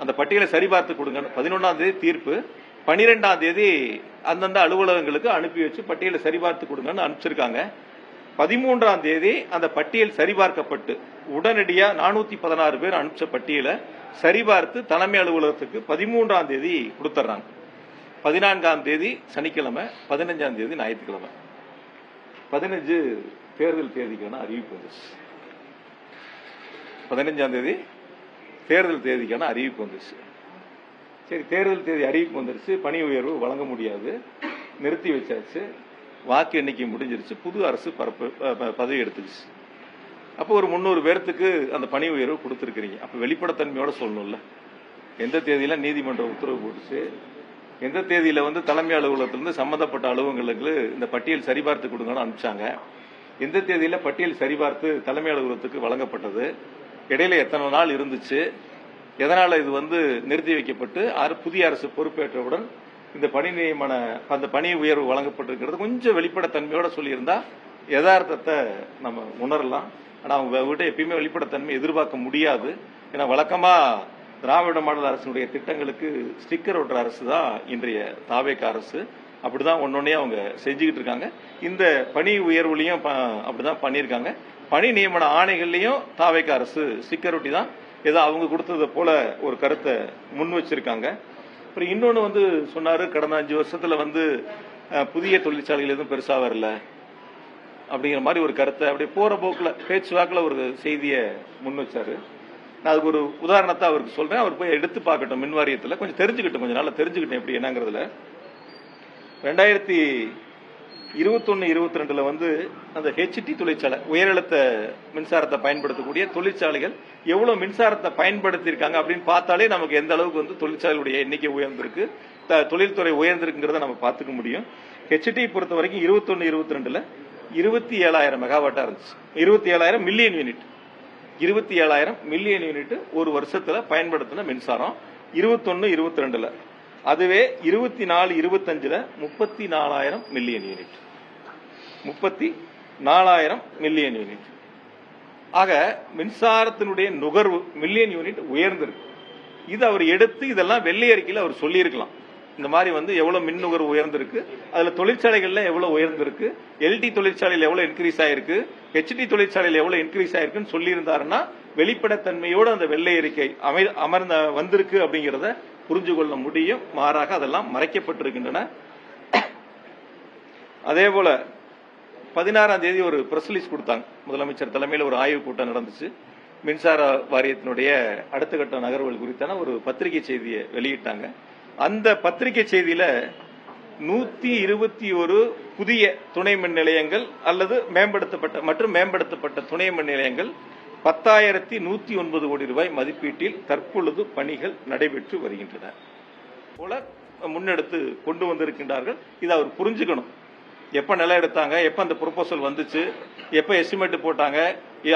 அந்த பட்டியலை சரிபார்த்து கொடுங்க. 11ஆம் தேதி தீர்ப்பு, 12ஆம் தேதி அந்தந்த அலுவலகங்களுக்கு அனுப்பி வச்சு பட்டியலை சரிபார்த்து கொடுங்கன்னு அனுப்பிச்சிருக்காங்க. 13ஆம் தேதி அந்த பட்டியல் சரிபார்க்கப்பட்டு உடனடியா 416 பேர் அனுப்பிச்ச பட்டியலை சரிபார்த்து தலைமை அலுவலகத்துக்கு 13ஆம் தேதி கொடுத்துறாங்க. 14ஆம் தேதி சனிக்கிழமை, 15ஆம் தேதி ஞாயிற்றுக்கிழமை, 15 தேர்தல் தேதிக்கான அறிவிப்பு வந்துச்சு. 15ஆம் தேதி தேர்தல் தேதிக்கான அறிவிப்பு வந்துச்சு. சரி, தேர்தல் தேதி அறிவிப்பு வந்துருச்சு, பணி உயர்வு வழங்க முடியாது, நிறுத்தி வச்சாச்சு, வாக்கு எண்ணிக்கை முடிஞ்சிருச்சு, புது அரசு பதவி எடுத்துச்சு. அப்போ ஒரு 300 பேர்த்துக்கு அந்த பணி உயர்வு கொடுத்துருக்கிறீங்க. அப்ப வெளிப்படைத்தன்மையோட சொல்லணும்ல, எந்த தேதியில நீதிமன்றம் உத்தரவு போட்டுச்சு, எந்த தேதியில தலைமை அலுவலகத்திலிருந்து சம்பந்தப்பட்ட அலுவலகங்களுக்கு இந்த பட்டியல் சரிபார்த்து கொடுங்கன்னு அனுப்பிச்சாங்க, எந்த தேதியில பட்டியல் சரிபார்த்து தலைமை அலுவலகத்துக்கு வழங்கப்பட்டது, இடையில எத்தனை நாள் இருந்துச்சு, எதனால இது நிறுத்தி வைக்கப்பட்டு புதிய அரசு பொறுப்பேற்றவுடன் இந்த பணி நியமன அந்த பணி உயர்வு வழங்கப்பட்டிருக்கிறது கொஞ்சம் வெளிப்படைத்தன்மையோட சொல்லியிருந்தா யதார்த்தத்தை நம்ம உணரலாம். ஆனா அவங்க எப்பயுமே வெளிப்படைத்தன்மை எதிர்பார்க்க முடியாது. ஏன்னா வழக்கமா திராவிட மாடல் அரசினுடைய திட்டங்களுக்கு ஸ்டிக்கர் ஒட்டுற அரசு தான் இன்றைய தாவேக அரசு. அப்படிதான் ஒன்னொன்னே அவங்க செஞ்சுக்கிட்டு இருக்காங்க. இந்த பணி உயர்வுலையும் அப்படிதான் பண்ணியிருக்காங்க. பணி நியமன ஆணைகள்லையும் தாவேக அரசு ஸ்டிக்கர் ஒட்டி தான் ஏதோ அவங்க கொடுத்தது போல ஒரு கருத்தை முன் வச்சிருக்காங்க. அப்புறம் இன்னொன்னு வந்து சொன்னாரு, கடந்த 5 வருஷத்துல வந்து புதிய தொழிற்சாலைகள் எதுவும் பெருசா வரல அப்படிங்கிற மாதிரி ஒரு கருத்தை அப்படியே போற போக்குல பேச்சுவாக்கில் ஒரு செய்தியை முன் வச்சாரு. நான் அதுக்கு ஒரு உதாரணத்தை அவருக்கு சொல்றேன். அவர் போய் எடுத்து பார்க்கட்டும். மின் வாரியத்தில் கொஞ்சம் தெரிஞ்சுக்கிட்டோம், கொஞ்சம் நாளா தெரிஞ்சுக்கிட்டேன் எப்படி என்னங்கிறதுல. 2021-22 வந்து அந்த ஹெச்டி தொழிற்சாலை உயரழுத்த மின்சாரத்தை பயன்படுத்தக்கூடிய தொழிற்சாலைகள் எவ்வளவு மின்சாரத்தை பயன்படுத்தியிருக்காங்க அப்படின்னு பார்த்தாலே நமக்கு எந்த அளவுக்கு வந்து தொழிற்சாலைகளுடைய எண்ணிக்கை உயர்ந்திருக்கு, தொழில்துறை உயர்ந்திருக்குங்கிறத நம்ம பார்த்துக்க முடியும். ஹெச்டி பொறுத்த வரைக்கும் 21-22 27,000 மெகாவாட்டா இருந்துச்சு. 27,000 மில்லியன் யூனிட். 27,000 மில்லியன் யூனிட் ஒரு வருஷத்துல பயன்படுத்தின மின்சாரம் 21-22. அதுவே 24-25 34,000 மில்லியன் யூனிட். 34,000 million unit. ஆக மின்சாரத்தினுடைய நுகர்வு மில்லியன் யூனிட் உயர்ந்திருக்கு. இது அவர் எடுத்து இதெல்லாம் வெள்ளை அறிக்கையில் அவர் சொல்லியிருக்கலாம். இந்த மாதிரி வந்து எவ்வளவு மின் நுகர்வு உயர்ந்திருக்கு, அதுல தொழிற்சாலைகள்ல எவ்வளவு உயர்ந்திருக்கு, எல்டி தொழிற்சாலையில் எவ்வளவு இன்க்ரீஸ் ஆயிருக்கு, ஹெச்டி தொழிற்சாலையில் எவ்வளவு இன்க்ரீஸ் ஆயிருக்குன்னு சொல்லி இருந்தாருன்னா வெளிப்படைத்தன்மையோடு அந்த வெள்ளை அறிக்கை அமர்ந்த வந்திருக்கு அப்படிங்கிறத புரிஞ்சு கொள்ள முடியும். மாறாக அதெல்லாம் மறைக்கப்பட்டிருக்கின்றன. அதே போல 16ஆம் தேதி ஒரு பிரஸ் ரிலீஸ் கொடுத்தாங்க. முதலமைச்சர் தலைமையில் ஒரு ஆய்வுக் கூட்டம் நடந்துச்சு. மின்சார வாரியத்தினுடைய அடுத்த கட்ட நகர்வுகள் குறித்தான ஒரு பத்திரிகை செய்தியை வெளியிட்டாங்க. அந்த பத்திரிகை செய்தியில 121 புதிய துணை மின் நிலையங்கள் அல்லது மேம்படுத்தப்பட்ட துணை மின் நிலையங்கள் 10,109 கோடி ரூபாய் மதிப்பீட்டில் தற்பொழுது பணிகள் நடைபெற்று வருகின்றன போல முன்னெடுத்து கொண்டு வந்திருக்கின்றார்கள். இதை அவர் புரிஞ்சுக்கணும். எப்ப நிலம் எடுத்தாங்க, எப்ப அந்த ப்ரொபோசல் வந்துச்சு, எப்ப எஸ்டிமேட் போட்டாங்க,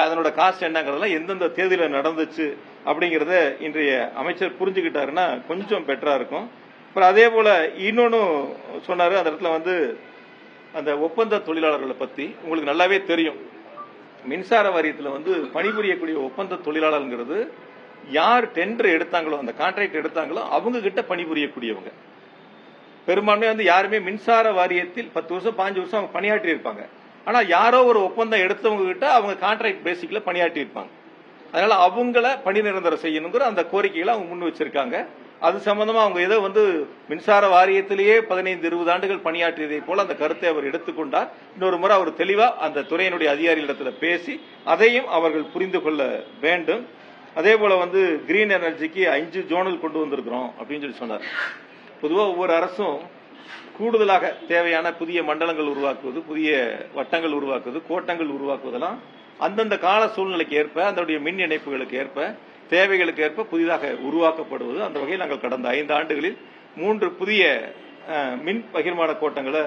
அதனோட காஸ்ட் என்னங்கிறதெல்லாம் எந்தெந்த தேதியில நடந்துச்சு அப்படிங்கறத இன்றைய அமைச்சர் புரிஞ்சுக்கிட்டாருன்னா கொஞ்சம் பெட்டரா இருக்கும். அப்புறம் அதே போல இன்னொன்னு சொன்னாரு. அந்த இடத்துல வந்து அந்த ஒப்பந்த தொழிலாளர்களை பத்தி உங்களுக்கு நல்லாவே தெரியும். மின்சார வாரியத்தில் வந்து பணிபுரியக்கூடிய ஒப்பந்த தொழிலாளர்ங்கிறது யார் டெண்டர் எடுத்தாங்களோ, அந்த கான்ட்ராக்ட் எடுத்தாங்களோ அவங்க கிட்ட பணிபுரியக்கூடியவங்க. பெரும்பான்மையா வந்து யாருமே மின்சார வாரியத்தில் 10 வருஷம் 15 வருஷம் அவங்க பணியாற்றி இருப்பாங்க. ஆனா யாரோ ஒரு ஒப்பந்தம் எடுத்தவங்க கிட்ட அவங்க கான்ட்ராக்ட் பேசிக்ல பணியாற்றி இருப்பாங்க. அதனால அவங்கள பணி நிரந்தரம் செய்யணுங்கிற அந்த கோரிக்கைகளை அவங்க முன் வச்சிருக்காங்க. அது சம்பந்தமா அவங்க ஏதோ வந்து மின்சார வாரியத்திலேயே 15-20 ஆண்டுகள் பணியாற்றியதை போல அந்த கருத்தை அவர் எடுத்துக்கொண்டார். இன்னொரு முறை அவர் தெளிவா அந்த துறையினுடைய அதிகாரிகளிடத்துல பேசி அதையும் அவர்கள் புரிந்து கொள்ள வேண்டும். அதே போல வந்து கிரீன் எனர்ஜிக்கு 5 ஜோனல் கொண்டு வந்திருக்கிறோம் அப்படின்னு சொல்லி சொன்னார். பொதுவாக ஒவ்வொரு அரசும் கூடுதலாக தேவையான புதிய மண்டலங்கள் உருவாக்குவது, புதிய வட்டங்கள் உருவாக்குவது, கோட்டங்கள் உருவாக்குவதெல்லாம் அந்தந்த கால சூழ்நிலைக்கு ஏற்ப, அதனுடைய மின் இணைப்புகளுக்கு ஏற்ப, தேவைகளுக்கு ஏற்ப புதிதாக உருவாக்கப்படுவது. அந்த வகையில் நாங்கள் கடந்த 5 ஆண்டுகளில் 3 புதிய மின் பகிர்மான கோட்டங்களை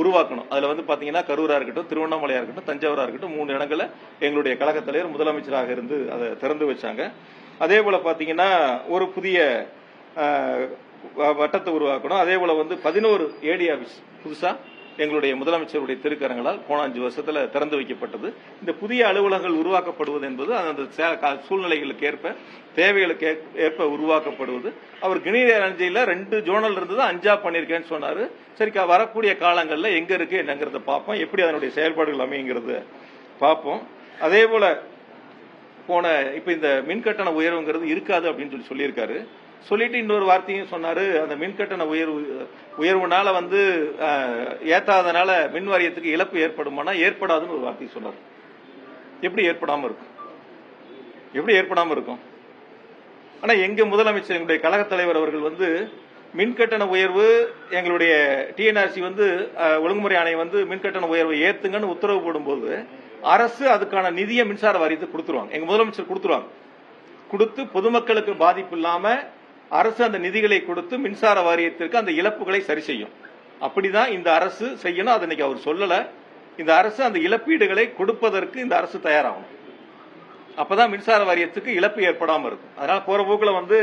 உருவாக்கணும். அதுல வந்து பாத்தீங்கன்னா கரூரா இருக்கட்டும், திருவண்ணாமலையா இருக்கட்டும், தஞ்சாவூரா இருக்கட்டும் 3 இடங்களை எங்களுடைய கழக தலைவர் முதலமைச்சராக இருந்து அதை திறந்து வச்சாங்க. அதே போல பாத்தீங்கன்னா ஒரு புதிய வட்டத்தை உருவாக்கணும். அதே போல வந்து 11 ஏடி ஆபீஸ் புதுசா எங்களுடைய முதலமைச்சருடைய திருக்கரங்களால் போன 5 வருஷத்துல திறந்து வைக்கப்பட்டது. இந்த புதிய அலுவலகங்கள் உருவாக்கப்படுவது என்பது அந்த சூழ்நிலைகளுக்கு ஏற்ப, தேவைகளுக்கு ஏற்ப உருவாக்கப்படுவது. அவர் கிரீன் எனர்ஜியில 2 ஜோனல் இருந்தது 5ஆ பண்ணிருக்கேன்னு சொன்னாரு. சரி, வரக்கூடிய காலங்கள்ல எங்க இருக்கு என்னங்கிறத பார்ப்போம், எப்படி அதனுடைய செயல்பாடுகள் அமைங்கிறது பார்ப்போம். அதே போல இப்ப இந்த மின்கட்டண உயர்வுங்கிறது இருக்காது அப்படின்னு சொல்லியிருக்காரு. சொல்லிட்டு இன்னொரு வார்த்தையும் சொன்னாரு. அந்த மின்கட்டண உயர்வுனால வந்து ஏத்தாதனால மின் வாரியத்துக்கு இழப்பு ஏற்படுமானா ஏற்படாதுன்னு ஒரு வார்த்தையை சொன்னார். எப்படி ஏற்படாம இருக்கும்? ஆனா எங்க முதலமைச்சர், எங்களுடைய கழக தலைவர் அவர்கள் வந்து மின்கட்டண உயர்வு, எங்களுடைய டிஎன்ஆர்சி வந்து ஒழுங்குமுறை ஆணையம் வந்து மின்கட்டண உயர்வை ஏத்துங்கன்னு உத்தரவு போடும்போது அரசு அதுக்கான நிதியை மின்சார வாரியத்துக்கு கொடுத்துருவாங்க. எங்க முதலமைச்சர் கொடுத்து பொதுமக்களுக்கு பாதிப்பு இல்லாம அரசு அந்த நிதிகளை கொடுத்து மின்சார வாரியத்திற்கு அந்த இழப்புகளை சரி செய்யும். அப்படிதான் இந்த அரசு செய்யணும். அது இன்னைக்கு அவர் சொல்லல. இந்த அரசு அந்த இழப்பீடுகளை கொடுப்பதற்கு இந்த அரசு தயாராகும். அப்பதான் மின்சார வாரியத்துக்கு இழப்பு ஏற்படாம இருக்கும். அதனால போற போக்குல வந்து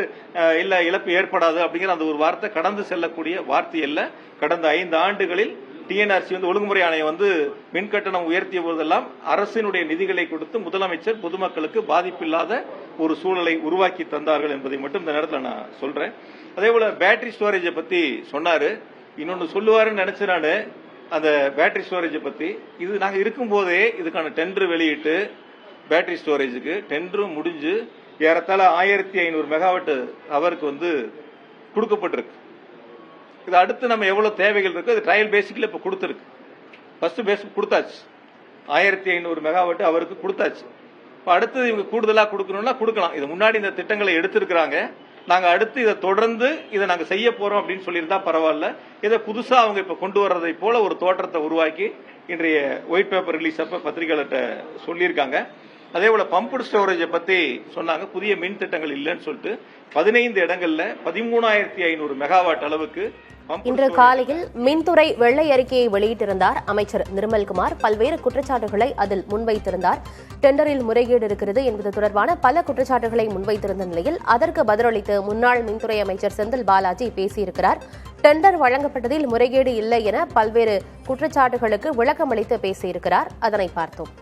இல்ல இழப்பு ஏற்படாது அப்படிங்கிற அந்த ஒரு வார்த்தை கடந்து செல்லக்கூடிய வார்த்தை அல்ல. கடந்த 5 ஆண்டுகளில் டிஎன்ஆர்சி வந்து ஒழுங்குமுறை ஆணையம் வந்து மின் கட்டணம் உயர்த்திய போதெல்லாம் அரசினுடைய நிதிகளை கொடுத்து முதலமைச்சர் பொதுமக்களுக்கு பாதிப்பில்லாத ஒரு சூழலை உருவாக்கி தந்தார்கள் என்பதை மட்டும் இந்த நேரத்தில் நான் சொல்றேன். அதே போல பேட்டரி ஸ்டோரேஜை பத்தி சொன்னாரு. இன்னொன்னு சொல்லுவாருன்னு நினைச்சு நான் அந்த பேட்டரி ஸ்டோரேஜை பத்தி, இது நாங்க இருக்கும் போதே இதுக்கான டெண்டர் வெளியிட்டு பேட்டரி ஸ்டோரேஜுக்கு டெண்டரும் முடிஞ்சு ஏறத்தாழ 1500 மெகாவாட் அவருக்கு வந்து கொடுக்கப்பட்டிருக்கு. இது அடுத்து நம்ம எவ்வளவு தேவைகள் இருக்கு அது ட்ரையல் பேசிக்ல இப்ப கொடுத்திருக்கு. ஃபர்ஸ்ட் பேசிக் கொடுத்தாச்சு, 1500 மெகாவாட் அவருக்கு கொடுத்தாச்சு. இப்ப அடுத்து இவங்க கூடுதலா கொடுக்கணும்னா கொடுக்கலாம். இது முன்னாடி இந்த திட்டங்களை எடுத்திருக்கிறாங்க. நாங்க அடுத்து இதை தொடர்ந்து இதை நாங்க செய்ய போறோம் அப்படின்னு சொல்லியிருந்தா பரவாயில்ல. இதை புதுசா அவங்க இப்ப கொண்டு வர்றதை போல ஒரு தோற்றத்தை உருவாக்கி இன்றைய ஒயிட் பேப்பர் ரிலீஸ் அப்ப பத்திரிகையாளர்கிட்ட சொல்லியிருக்காங்க. அதே போல பம்பு ஸ்டோரேஜை பத்தி சொன்னாங்க. புதிய மின் திட்டங்கள் இல்லைன்னு சொல்லிட்டு 15 இடங்கள்ல 13,500 மெகாவாட் அளவுக்கு இன்று காலையில் மின்துறை வெள்ளை அறிக்கையை வெளியிட்டிருந்தார் அமைச்சர் நிர்மல்குமார். பல்வேறு குற்றச்சாட்டுகளை அதில் முன்வைத்திருந்தார். டெண்டரில் முறைகேடு இருக்கிறது என்பது தொடர்பான பல குற்றச்சாட்டுகளை முன்வைத்திருந்த நிலையில் அதற்கு பதிலளித்து முன்னாள் மின்துறை அமைச்சர் செந்தில் பாலாஜி பேசியிருக்கிறார். டெண்டர் வழங்கப்பட்டதில் முறைகேடு இல்லை என பல்வேறு குற்றச்சாட்டுகளுக்கு விளக்கமளித்து பேசியிருக்கிறார். அதனை பார்த்தோம்.